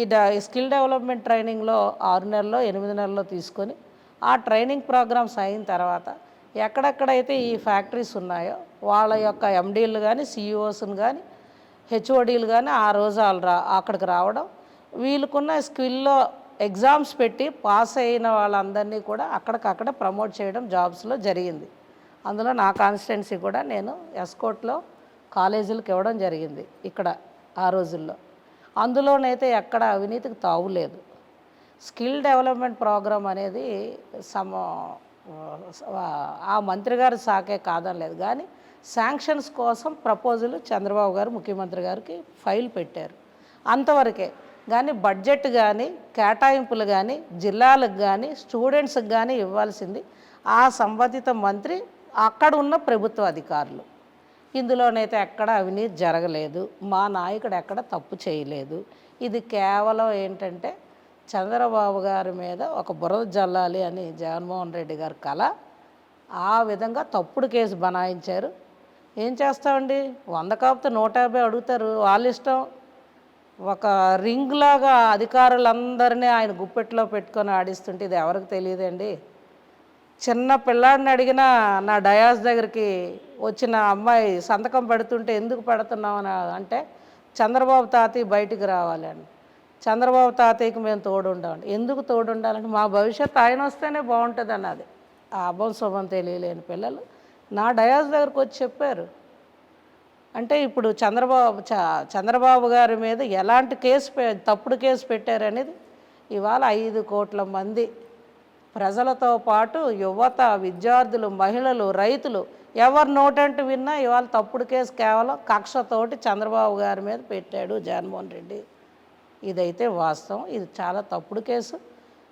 స్కిల్ డెవలప్మెంట్ ట్రైనింగ్లో 6 నెలల్లో 8 నెలల్లో తీసుకొని ఆ ట్రైనింగ్ ప్రోగ్రామ్స్ అయిన తర్వాత ఎక్కడెక్కడైతే ఈ ఫ్యాక్టరీస్ ఉన్నాయో వాళ్ళ యొక్క ఎండీలు కానీ, సిఇఓస్ని కానీ, హెచ్ఓడీలు కానీ ఆ రోజు అక్కడికి రావడం, వీళ్ళకున్న స్కిల్లో ఎగ్జామ్స్ పెట్టి పాస్ అయిన వాళ్ళందరినీ కూడా అక్కడికక్కడ ప్రమోట్ చేయడం జాబ్స్లో జరిగింది. అందులో నా కాన్స్టిట్యున్సీ కూడా నేను ఎస్కోట్లో కాలేజీలకు ఇవ్వడం జరిగింది ఇక్కడ ఆ రోజుల్లో. అందులోనైతే ఎక్కడ అవినీతికి తావులేదు. స్కిల్ డెవలప్మెంట్ ప్రోగ్రాం అనేది ఆ మంత్రి గారి శాఖే కాదనలేదు, కానీ శాంక్షన్స్ కోసం ప్రపోజల్ చంద్రబాబు గారు ముఖ్యమంత్రి గారికి ఫైల్ పెట్టారు, అంతవరకే. కానీ బడ్జెట్ కానీ, కేటాయింపులు కానీ, జిల్లాలకు కానీ, స్టూడెంట్స్కి కానీ ఇవ్వాల్సింది ఆ సంబంధిత మంత్రి, అక్కడ ఉన్న ప్రభుత్వ అధికారులు. ఇందులోనైతే ఎక్కడ అవినీతి జరగలేదు, మా నాయకుడు ఎక్కడ తప్పు చేయలేదు. ఇది కేవలం ఏంటంటే చంద్రబాబు గారి మీద ఒక బురద జల్లాలి అని జగన్మోహన్ రెడ్డి గారి కళ. ఆ విధంగా తప్పుడు కేసు బనాయించారు. ఏం చేస్తామండి, 100 కాపుతే 150 అడుగుతారు, వాళ్ళ ఇష్టం. ఒక రింగ్ లాగా అధికారులందరినీ ఆయన గుప్పెట్లో పెట్టుకొని ఆడిస్తుంటే ఇది ఎవరికి తెలియదండి. చిన్న పిల్లాడిని అడిగినా నా డయాస్ దగ్గరికి వచ్చిన అమ్మాయి సంతకం పెడుతుంటే ఎందుకు పెడుతున్నామని అంటే చంద్రబాబు తాతయ్య బయటికి రావాలని, చంద్రబాబు తాతయ్యకి మేము తోడుండాలి. ఎందుకు తోడుండాలంటే మా భవిష్యత్తు ఆయన వస్తేనే బాగుంటుంది అన్నది. ఆ అభం శుభం తెలియలేని పిల్లలు నా డయాస్ దగ్గరకు వచ్చి చెప్పారు. అంటే ఇప్పుడు చంద్రబాబు గారి మీద ఎలాంటి తప్పుడు కేసు పెట్టారనేది ఇవాళ 5 కోట్ల మంది ప్రజలతో పాటు యువత, విద్యార్థులు, మహిళలు, రైతులు ఎవరు నోటంటూ విన్నా ఇవాళ తప్పుడు కేసు కేవలం కక్షతోటి చంద్రబాబు గారి మీద పెట్టాడు జగన్మోహన్ రెడ్డి. ఇదైతే వాస్తవం. ఇది చాలా తప్పుడు కేసు.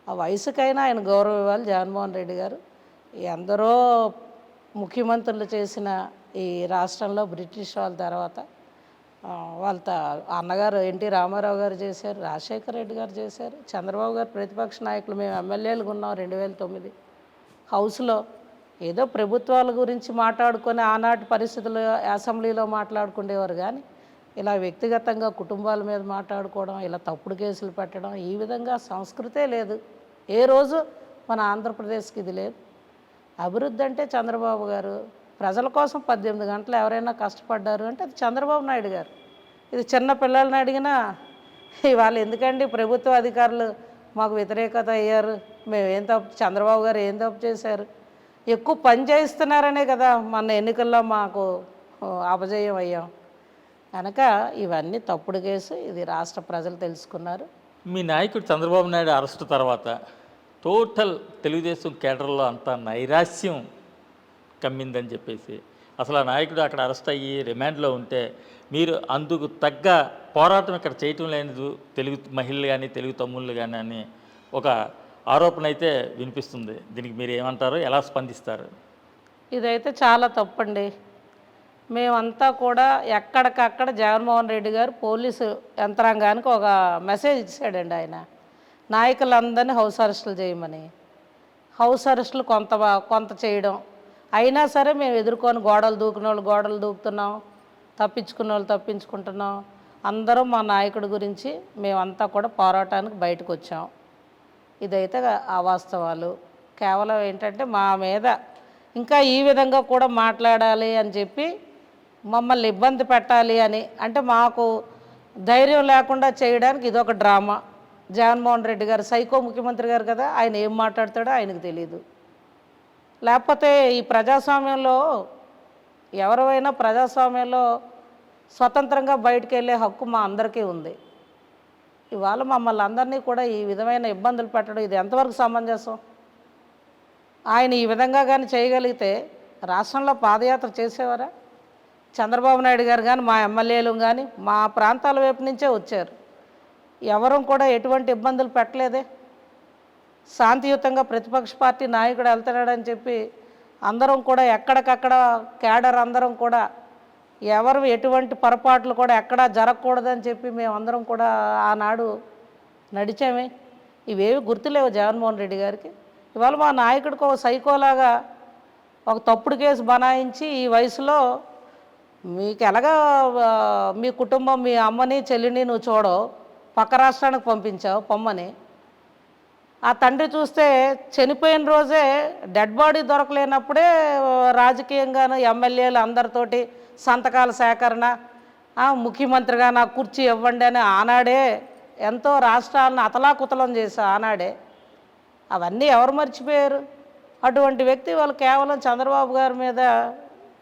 ఆ వయసుకైనా ఆయన గౌరవం ఇవ్వాలి జగన్మోహన్ రెడ్డి గారు. ఎందరో ముఖ్యమంత్రులు చేసిన ఈ రాష్ట్రంలో బ్రిటిష్ వాళ్ళ తర్వాత వాళ్ళ అన్నగారు ఎన్టీ రామారావు గారు చేశారు, రాజశేఖర రెడ్డి గారు చేశారు, చంద్రబాబు గారు ప్రతిపక్ష నాయకులు, మేము ఎమ్మెల్యేలుగా ఉన్నాం 2009 హౌస్లో. ఏదో ప్రభుత్వాల గురించి మాట్లాడుకొని ఆనాటి పరిస్థితులు అసెంబ్లీలో మాట్లాడుకునేవారు, కానీ ఇలా వ్యక్తిగతంగా కుటుంబాల మీద మాట్లాడుకోవడం, ఇలా తప్పుడు కేసులు పెట్టడం, ఈ విధంగా సంస్కృతే లేదు. ఏ రోజు మన ఆంధ్రప్రదేశ్కి ఇది లేదు. అభివృద్ధి అంటే చంద్రబాబు గారు. ప్రజల కోసం 18 గంటలు ఎవరైనా కష్టపడ్డారు అంటే అది చంద్రబాబు నాయుడు గారు. ఇది చిన్న పిల్లల్ని అడిగినా ఇవాళ ఎందుకండి ప్రభుత్వ అధికారులు మాకు వ్యతిరేకత అయ్యారు, మేమేం తప్పు, చంద్రబాబు గారు ఏం తప్పు చేశారు, ఎక్కువ పని చేయిస్తున్నారనే కదా మన ఎన్నికల్లో మాకు అపజయం అయ్యాం. కనుక ఇవన్నీ తప్పుడు కేసు. ఇది రాష్ట్ర ప్రజలు తెలుసుకున్నారు. మీ నాయకుడు చంద్రబాబు నాయుడు అరెస్టు తర్వాత టోటల్ తెలుగుదేశం కేడర్లో అంతా నైరాశ్యం కమ్మిందని చెప్పేసి, అసలు ఆ నాయకుడు అక్కడ అరెస్ట్ అయ్యి రిమాండ్లో ఉంటే మీరు అందుకు తగ్గ పోరాటం ఇక్కడ చేయటం లేదు తెలుగు మహిళలు కానీ, తెలుగు తమ్ముళ్ళు కానీ అని ఒక ఆరోపణ అయితే వినిపిస్తుంది. దీనికి మీరు ఏమంటారు, ఎలా స్పందిస్తారు? ఇదైతే చాలా తప్పండి. మేమంతా కూడా ఎక్కడికక్కడ జగన్మోహన్ రెడ్డి గారు పోలీసు యంత్రాంగానికి ఒక మెసేజ్ ఇచ్చాడండి. ఆయన నాయకులందరినీ హౌస్ అరెస్టులు చేయమని. హౌస్ అరెస్టులు కొంత చేయడం. అయినా సరే మేము ఎదుర్కొని గోడలు దూకిన వాళ్ళు గోడలు దూకుతున్నాం, తప్పించుకున్న వాళ్ళు తప్పించుకుంటున్నాం. అందరం మా నాయకుడి గురించి మేమంతా కూడా పోరాటానికి బయటకు వచ్చాం. ఇదైతే అవాస్తవాలు. కేవలం ఏంటంటే మా మీద ఇంకా ఈ విధంగా కూడా మాట్లాడాలి అని చెప్పి మమ్మల్ని ఇబ్బంది పెట్టాలి అని, అంటే మాకు ధైర్యం లేకుండా చేయడానికి ఇదొక డ్రామా. జగన్మోహన్ రెడ్డి గారు సైకో ముఖ్యమంత్రి గారు కదా, ఆయన ఏం మాట్లాడతాడో ఆయనకు తెలియదు. లేకపోతే ఈ ప్రజాస్వామ్యంలో ఎవరైనా ప్రజాస్వామ్యంలో స్వతంత్రంగా బయటికి వెళ్ళే హక్కు మా అందరికీ ఉంది. ఇవాళ మమ్మల్ని అందరినీ కూడా ఈ విధమైన ఇబ్బందులు పెట్టడం ఇది ఎంతవరకు సమంజసం? ఆయన ఈ విధంగా కానీ చేయగలిగితే రాష్ట్రంలో పాదయాత్ర చేసేవారా? చంద్రబాబు నాయుడు గారు కానీ మా ఎమ్మెల్యేలు కానీ మా ప్రాంతాల వైపు నుంచే వచ్చారు. ఎవరూ కూడా ఎటువంటి ఇబ్బందులు పెట్టలేదే. శాంతియుతంగా ప్రతిపక్ష పార్టీ నాయకుడు వెళ్తున్నాడని చెప్పి అందరం కూడా ఎక్కడికక్కడ క్యాడర్ అందరం కూడా ఎవరు ఎటువంటి పొరపాట్లు కూడా ఎక్కడా జరగకూడదని చెప్పి మేమందరం కూడా ఆనాడు నడిచామే. ఇవేవి గుర్తులేవు జగన్మోహన్ రెడ్డి గారికి. ఇవాళ మా నాయకుడికి ఒక సైకోలాగా ఒక తప్పుడు కేసు బనాయించి ఈ వయసులో మీకు ఎలాగా మీ కుటుంబం మీ అమ్మని చెల్లిని నువ్వు చూడవు, పక్క రాష్ట్రానికి పంపించావు పొమ్మని. ఆ తండ్రి చూస్తే చనిపోయిన రోజే డెడ్ బాడీ దొరకలేనప్పుడే రాజకీయంగాను ఎమ్మెల్యేలు అందరితోటి సంతకాల సేకరణ, ముఖ్యమంత్రిగా నాకు కుర్చీ ఇవ్వండి అని ఆనాడే ఎంతో రాష్ట్రాలను అతలాకుతలం చేశా ఆనాడే. అవన్నీ ఎవరు మర్చిపోయారు? అటువంటి వ్యక్తి వాళ్ళు కేవలం చంద్రబాబు గారి మీద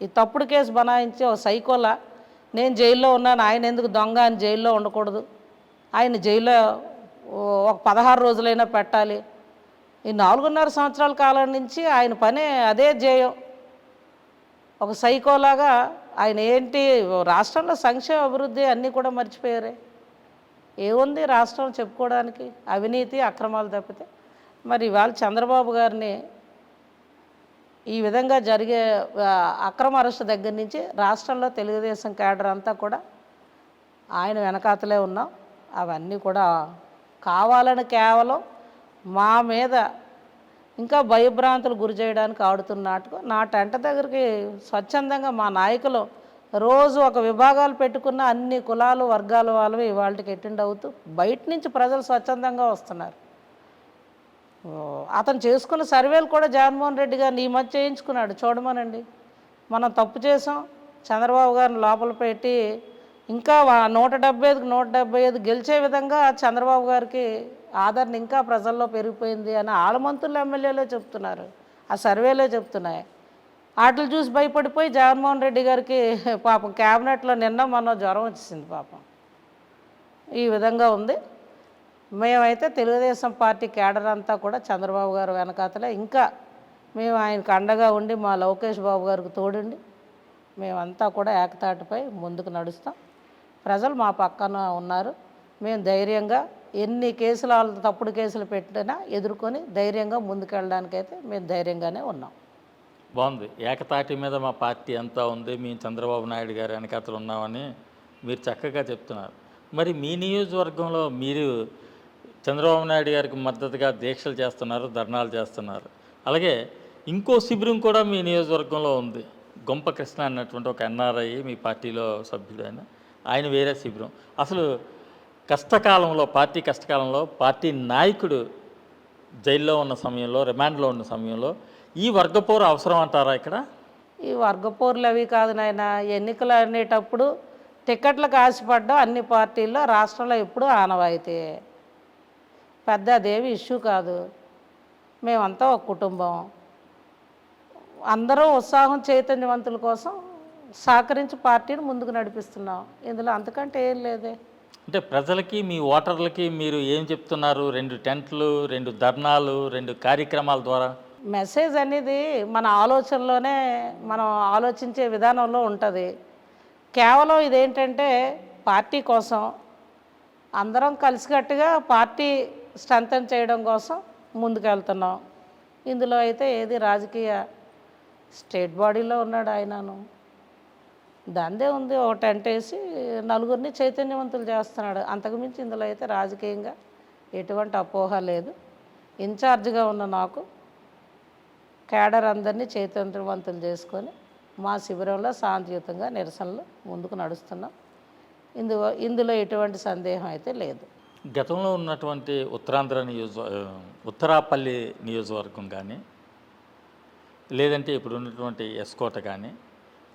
ఈ తప్పుడు కేసు బనాయించి ఒక సైకోలా నేను జైల్లో ఉన్నాను, ఆయన ఎందుకు దొంగ అని జైల్లో ఉండకూడదు, ఆయన జైల్లో ఒక 16 రోజులైనా పెట్టాలి. ఈ 4.5 సంవత్సరాల కాలం నుంచి ఆయన పనే అదే ధ్యేయం. ఒక సైకోలాగా ఆయన ఏంటి రాష్ట్రంలో సంక్షేమ అభివృద్ధి అన్నీ కూడా మర్చిపోయారే. ఏముంది రాష్ట్రం చెప్పుకోవడానికి? అవినీతి అక్రమాలు తప్పితే. మరి ఇవాళ చంద్రబాబు గారిని ఈ విధంగా జరిగే అక్రమ అరెస్టు దగ్గర నుంచి రాష్ట్రంలో తెలుగుదేశం క్యాడర్ అంతా కూడా ఆయన వెనకాతలే ఉన్నాం. అవన్నీ కూడా కావాలని కేవలం మా మీద ఇంకా భయభ్రాంతులు గురి చేయడానికి ఆడుతున్నట్టుగా నా టెంట దగ్గరికి స్వచ్ఛందంగా మా నాయకులు రోజు ఒక విభాగాలు పెట్టుకున్న అన్ని కులాలు వర్గాల వాళ్ళు ఇవాళకి అటెండ్ అవుతూ బయట నుంచి ప్రజలు స్వచ్ఛందంగా వస్తున్నారు. అతను చేసుకున్న సర్వేలు కూడా జగన్మోహన్ రెడ్డి గారిని ఈ మధ్య చేయించుకున్నాడు. చూడమనండి, మనం తప్పు చేసాం, చంద్రబాబు గారిని లోపల పెట్టి ఇంకా 175కి 175 గెలిచే విధంగా చంద్రబాబు గారికి ఆదరణ ఇంకా ప్రజల్లో పెరిగిపోయింది అని ఆలమంతులు ఎమ్మెల్యేలే చెప్తున్నారు, ఆ సర్వేలే చెప్తున్నాయి. వాటిని చూసి భయపడిపోయి జగన్మోహన్ రెడ్డి గారికి పాపం క్యాబినెట్లో నిన్న మొన్న జ్వరం వచ్చేసింది పాపం. ఈ విధంగా ఉంది. మేమైతే తెలుగుదేశం పార్టీ క్యాడర్ అంతా కూడా చంద్రబాబు గారు వెనకాతలే ఇంకా మేము ఆయనకు అండగా ఉండి మా లోకేష్ బాబు గారికి తోడుండి మేమంతా కూడా ఏకతాటిపై ముందుకు నడుస్తాం. ప్రజలు మా పక్కన ఉన్నారు. మేము ధైర్యంగా ఎన్ని కేసులు వాళ్ళు తప్పుడు కేసులు పెట్టినా ఎదుర్కొని ధైర్యంగా ముందుకెళ్ళడానికైతే మేము ధైర్యంగానే ఉన్నాం. బాగుంది. ఏకతాటి మీద మా పార్టీ అంతా ఉంది, మేము చంద్రబాబు నాయుడు గారి వెనకాతలు ఉన్నామని మీరు చక్కగా చెప్తున్నారు. మరి మీ నియోజకవర్గంలో మీరు చంద్రబాబు నాయుడు గారికి మద్దతుగా దీక్షలు చేస్తున్నారు, ధర్నాలు చేస్తున్నారు. అలాగే ఇంకో శిబిరం కూడా మీ నియోజకవర్గంలో ఉంది. గొంప కృష్ణ అన్నటువంటి ఒక ఎన్ఆర్ఐ మీ పార్టీలో సభ్యుడు, ఆయన వేరే శిబిరం. అసలు కష్టకాలంలో పార్టీ నాయకుడు జైల్లో ఉన్న సమయంలో, రిమాండ్లో ఉన్న సమయంలో ఈ వర్గపోరు అవసరం అంటారా? ఇక్కడ ఈ వర్గపోర్లు అవి కాదు నాయన. ఎన్నికలు అనేటప్పుడు టికెట్లకు ఆశపడ్డం అన్ని పార్టీల్లో రాష్ట్రంలో ఎప్పుడూ ఆనవాయితీ. పెద్ద అదేవి ఇష్యూ కాదు. మేమంతా ఒక కుటుంబం, అందరూ ఉత్సాహం చైతన్యవంతుల కోసం సహకరించి పార్టీని ముందుకు నడిపిస్తున్నాం. ఇందులో అంతకంటే ఏం లేదే. అంటే ప్రజలకి, మీ ఓటర్లకి మీరు ఏం చెప్తున్నారు? 2 టెంట్లు, 2 ధర్నాలు, 2 కార్యక్రమాల ద్వారా మెసేజ్ అనేది మన ఆలోచనలోనే, మనం ఆలోచించే విధానంలో ఉంటుంది. కేవలం ఇదేంటంటే పార్టీ కోసం అందరం కలిసికట్టుగా పార్టీ స్ట్రెంథెన్ చేయడం కోసం ముందుకెళ్తున్నాం. ఇందులో అయితే ఏది రాజకీయ స్టేట్ బాడీలో ఉన్నాడు ఆయనను, దాందే ఉంది. ఒక టెంట్ వేసి నలుగురిని చైతన్యవంతులు చేస్తున్నాడు. అంతకుమించి ఇందులో అయితే రాజకీయంగా ఎటువంటి అపోహ లేదు. ఇన్ఛార్జ్గా ఉన్న నాకు క్యాడర్ అందరినీ చైతన్యవంతులు చేసుకొని మా శిబిరంలో శాంతియుతంగా నిరసనలు ముందుకు నడుస్తున్నాం. ఇందులో ఎటువంటి సందేహం అయితే లేదు. గతంలో ఉన్నటువంటి ఉత్తరాపల్లి నియోజకవర్గం కానీ, లేదంటే ఇప్పుడు ఉన్నటువంటి ఎస్కోట కానీ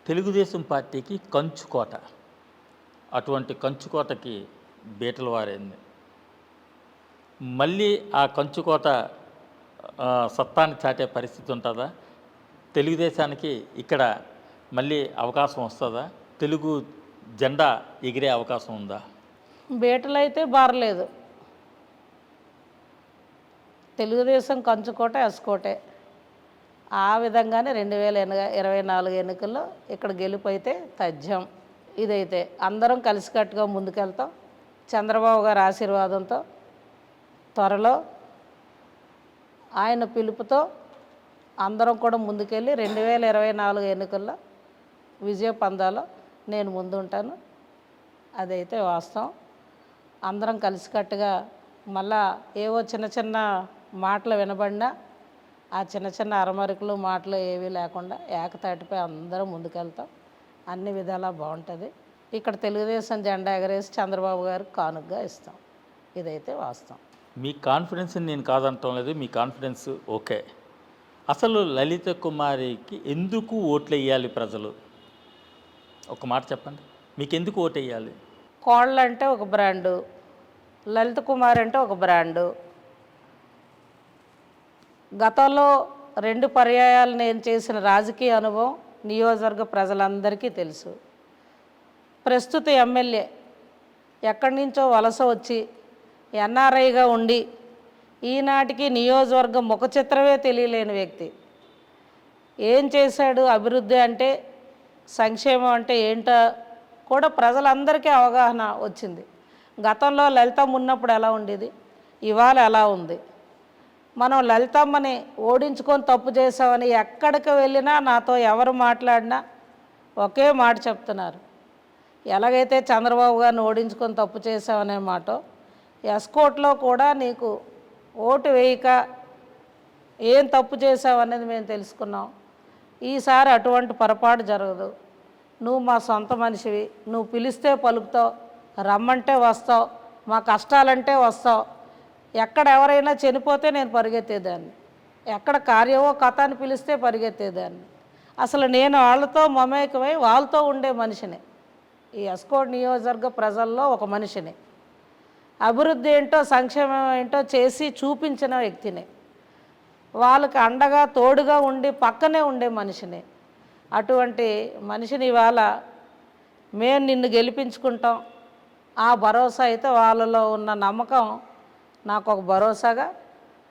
తెలుగుదేశం పార్టీకి కంచుకోట. అటువంటి కంచుకోటకి బీటలు వారైంది. మళ్ళీ ఆ కంచుకోట సత్తాన్ని చాటే పరిస్థితి ఉంటుందా? తెలుగుదేశానికి ఇక్కడ మళ్ళీ అవకాశం వస్తుందా? తెలుగు జెండా ఎగిరే అవకాశం ఉందా? బీటలు అయితే బారలేదు. తెలుగుదేశం కంచుకోట ఎస్కోటే. ఆ విధంగానే 2024 ఎన్నికల్లో ఇక్కడ గెలుపు అయితే తథ్యం. ఇదైతే అందరం కలిసికట్టుగా ముందుకెళ్తాం. చంద్రబాబు గారి ఆశీర్వాదంతో త్వరలో ఆయన పిలుపుతో అందరం కూడా ముందుకెళ్ళి 2024 ఎన్నికల్లో విజయ పందాలో నేను ముందుంటాను. అదైతే వాస్తవం. అందరం కలిసికట్టుగా మళ్ళా ఏవో చిన్న చిన్న మాటలు వినబడినా ఆ చిన్న చిన్న అరమరికలు మాటలు ఏవీ లేకుండా ఏకతాటిపై అందరం ముందుకెళ్తాం. అన్ని విధాలా బాగుంటుంది. ఇక్కడ తెలుగుదేశం జెండా ఎగరేసి చంద్రబాబు గారికి కానుకగా ఇస్తాం. ఇదైతే వాస్తవం. మీ కాన్ఫిడెన్స్ని నేను కాదంటం లేదు, మీ కాన్ఫిడెన్స్ ఓకే. అసలు లలిత కుమారికి ఎందుకు ఓట్లు వేయాలి ప్రజలు? ఒక మాట చెప్పండి, మీకు ఎందుకు ఓటు వేయాలి? కోళ్ళ అంటే ఒక బ్రాండు, లలిత కుమార్ అంటే ఒక బ్రాండు. గతంలో 2 పర్యాయాలు నేను చేసిన రాజకీయ అనుభవం నియోజకవర్గ ప్రజలందరికీ తెలుసు. ప్రస్తుత ఎమ్మెల్యే ఎక్కడి నుంచో వలస వచ్చి ఎన్ఆర్ఐగా ఉండి ఈనాటికి నియోజకవర్గం ముఖ చిత్రమే తెలియలేని వ్యక్తి. ఏం చేశాడు, అభివృద్ధి అంటే సంక్షేమం అంటే ఏంటో కూడా ప్రజలందరికీ అవగాహన వచ్చింది. గతంలో లలితమ్మ ఉన్నప్పుడు ఎలా ఉండేది, ఇవాళ ఎలా ఉంది. మనం లలితమ్మని ఓడించుకొని తప్పు చేసామని ఎక్కడికి వెళ్ళినా నాతో ఎవరు మాట్లాడినా ఒకే మాట చెప్తున్నారు. ఎలాగైతే చంద్రబాబు గారిని ఓడించుకొని తప్పు చేసామనే మాట, ఎస్కోట్లో కూడా నీకు ఓటు వేయక ఏం తప్పు చేసావనేది మేము తెలుసుకున్నాం. ఈసారి అటువంటి పొరపాటు జరగదు. నువ్వు మా సొంత మనిషివి, నువ్వు పిలిస్తే పలుకుతావు, రమ్మంటే వస్తావు, మా కష్టాలంటే వస్తావు. ఎక్కడ ఎవరైనా చనిపోతే నేను పరిగెత్తేదాన్ని, ఎక్కడ కార్యమో కథ అని పిలిస్తే పరిగెత్తేదాన్ని. అసలు నేను వాళ్ళతో మమేకమై వాళ్ళతో ఉండే మనిషిని. ఈ ఎస్కోట్ నియోజకవర్గ ప్రజల్లో ఒక మనిషిని. అభివృద్ధి ఏంటో సంక్షేమం ఏంటో చేసి చూపించిన వ్యక్తిని. వాళ్ళకి అండగా తోడుగా ఉండి పక్కనే ఉండే మనిషిని. అటువంటి మనిషిని ఇవాళ మేము నిన్ను గెలిపించుకుంటాం. ఆ భరోసా అయితే వాళ్ళలో ఉన్న నమ్మకం నాకు ఒక భరోసాగా,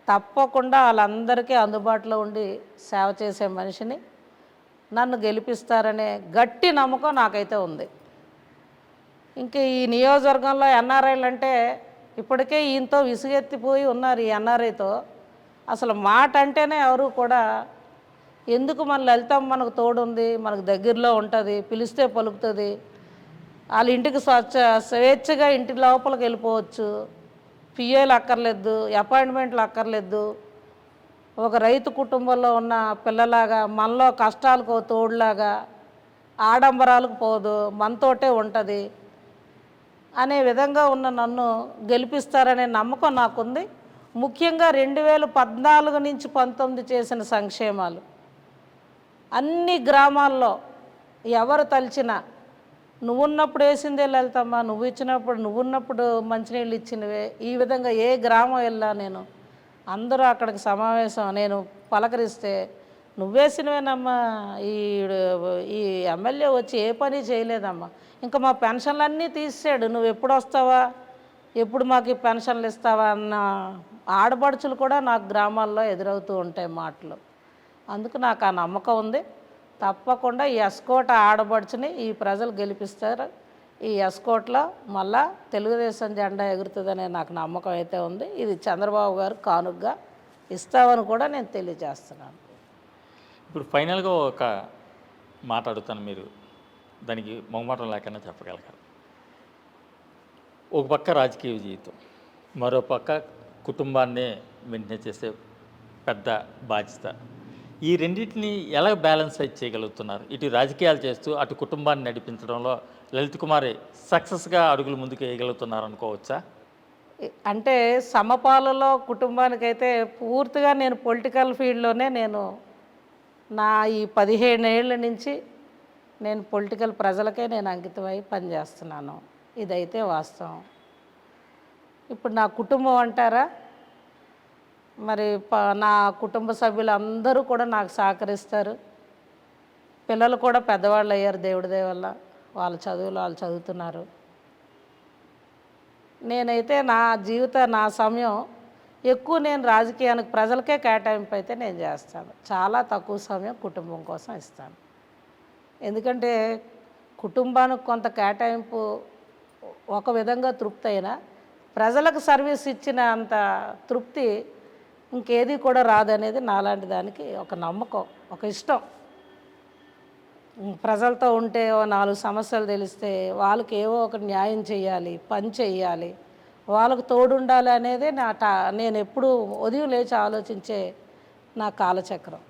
తప్పకుండా వాళ్ళందరికీ అందుబాటులో ఉండి సేవ చేసే మనిషిని నన్ను గెలిపిస్తారనే గట్టి నమ్మకం నాకైతే ఉంది. ఇంక ఈ నియోజకవర్గంలో ఎన్ఆర్ఐలు అంటే ఇప్పటికే ఈయనతో విసుగెత్తిపోయి ఉన్నారు. ఈ ఎన్ఆర్ఐతో అసలు మాట అంటేనే ఎవరు కూడా ఎందుకు మన లలితమ్మ మనకు తోడుంది, మనకు దగ్గరలో ఉంటుంది, పిలిస్తే పలుకుతుంది, వాళ్ళ ఇంటికి స్వేచ్ఛగా ఇంటి లోపలికి వెళ్ళిపోవచ్చు, పిఏలు అక్కర్లేదు, అపాయింట్మెంట్లు అక్కర్లేదు, ఒక రైతు కుటుంబంలో ఉన్న పిల్లలాగా మనలో కష్టాలకు తోడులాగా ఆడంబరాలకు పోదు, మనతోటే ఉంటుంది అనే విధంగా ఉన్న నన్ను గెలిపిస్తారనే నమ్మకం నాకుంది. ముఖ్యంగా 2014 నుంచి 19 చేసిన సంక్షేమాలు అన్ని గ్రామాల్లో ఎవరు తలిచినా నువ్వున్నప్పుడు వేసిందే లలితమ్మ, నువ్వు ఇచ్చినప్పుడు నువ్వున్నప్పుడు మంచినీళ్ళు ఇచ్చినవే. ఈ విధంగా ఏ గ్రామం వెళ్ళా నేను, అందరూ అక్కడికి సమావేశం నేను పలకరిస్తే నువ్వేసినవేనమ్మా, ఈ ఎమ్మెల్యే వచ్చి ఏ పని చేయలేదమ్మా, ఇంకా మా పెన్షన్లన్నీ తీసాడు, నువ్వు ఎప్పుడు వస్తావా, ఎప్పుడు మాకు ఈ పెన్షన్లు ఇస్తావా అన్న ఆడపడుచులు కూడా నాకు గ్రామాల్లో ఎదురవుతూ ఉంటాయి మాటలు. అందుకు నాకు ఆ నమ్మకం ఉంది. తప్పకుండా ఈ ఎస్కోట ఆడపడుచుని ఈ ప్రజలు గెలిపిస్తారు. ఈ ఎస్కోట్లో మళ్ళా తెలుగుదేశం జెండా ఎగురుతుందనే నాకు నమ్మకం అయితే ఉంది. ఇది చంద్రబాబు గారు కానుకగా ఇస్తామని కూడా నేను తెలియజేస్తున్నాను. ఇప్పుడు ఫైనల్గా ఒక మాట అడుగుతాను, మీరు దానికి మొహమాటం లేకుండా చెప్పగలగాలి. ఒక పక్క రాజకీయ జీవితం, మరోపక్క కుటుంబాన్ని మెయింటైన్ చేసే పెద్ద బాధ్యత. ఈ రెండింటిని ఎలా బ్యాలెన్స్ చేయగలుగుతున్నారు? ఇటు రాజకీయాలు చేస్తూ అటు కుటుంబాన్ని నడిపించడంలో లలిత్ కుమారి సక్సెస్గా అడుగులు ముందుకు వేయగలుగుతున్నారు అనుకోవచ్చా? అంటే సమపాలలో కుటుంబానికైతే పూర్తిగా నేను పొలిటికల్ ఫీల్డ్లోనే నా ఈ 15 ఏళ్ళ నుంచి నేను పొలిటికల్ ప్రజలకే నేను అంకితమై పనిచేస్తున్నాను. ఇదైతే వాస్తవం. ఇప్పుడు నా కుటుంబం అంటారా, మరి నా కుటుంబ సభ్యులందరూ కూడా నాకు సహకరిస్తారు. పిల్లలు కూడా పెద్దవాళ్ళు అయ్యారు దేవుడి దయ వల్ల. వాళ్ళ చదువులు వాళ్ళు చదువుతున్నారు. నేనైతే నా సమయం ఎక్కువ నేను రాజకీయానికి ప్రజలకే కేటాయింపు అయితే నేను చేస్తాను. చాలా తక్కువ సమయం కుటుంబం కోసం ఇస్తాను. ఎందుకంటే కుటుంబానికి కొంత కేటాయింపు ఒక విధంగా తృప్తి అయినా ప్రజలకు సర్వీస్ ఇచ్చిన అంత తృప్తి ఇంకేది కూడా రాదనేది నాలాంటి దానికి ఒక నమ్మకం, ఒక ఇష్టం. ప్రజలతో ఉంటే 4 సమస్యలు తెలిస్తే వాళ్ళకి ఏవో ఒక న్యాయం చేయాలి, పని చేయాలి, వాళ్ళకు తోడుండాలి అనేది నేను ఎప్పుడూ ఉదయం లేచి ఆలోచించే నా కాలచక్రం.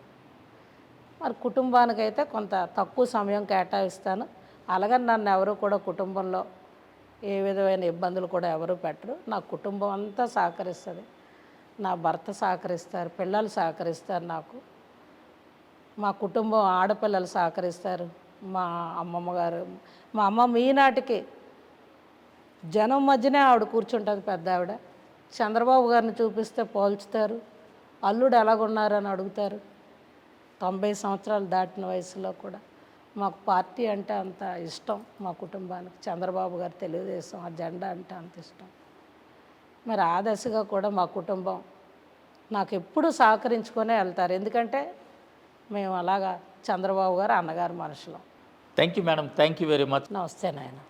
మరి కుటుంబానికైతే కొంత తక్కువ సమయం కేటాయిస్తాను. అలాగని నన్ను ఎవరు కూడా కుటుంబంలో ఏ విధమైన ఇబ్బందులు కూడా ఎవరు పెట్టరు. నా కుటుంబం అంతా సహకరిస్తుంది. నా భర్త సహకరిస్తారు, పిల్లలు సహకరిస్తారు నాకు. మా కుటుంబం ఆడపిల్లలు సహకరిస్తారు. మా అమ్మమ్మ గారు, మా అమ్మమ్మ ఈనాటికి జనం మధ్యనే ఆవిడ కూర్చుంటుంది, పెద్ద ఆవిడ. చంద్రబాబు గారిని చూపిస్తే పోల్చుతారు, అల్లుడు ఎలాగున్నారని అడుగుతారు. 90 సంవత్సరాలు దాటిన వయసులో కూడా మాకు పార్టీ అంటే అంత ఇష్టం. మా కుటుంబానికి చంద్రబాబు గారు తెలుగుదేశం ఆ జెండా అంటే అంత ఇష్టం. మరి ఆ దశగా కూడా మా కుటుంబం నాకు ఎప్పుడు సహకరించుకొనే వెళ్తారు. ఎందుకంటే మేము అలాగా చంద్రబాబు గారు అన్నగారు మనుషులం. Thank you madam, thank you very much. నమస్తే నాయన.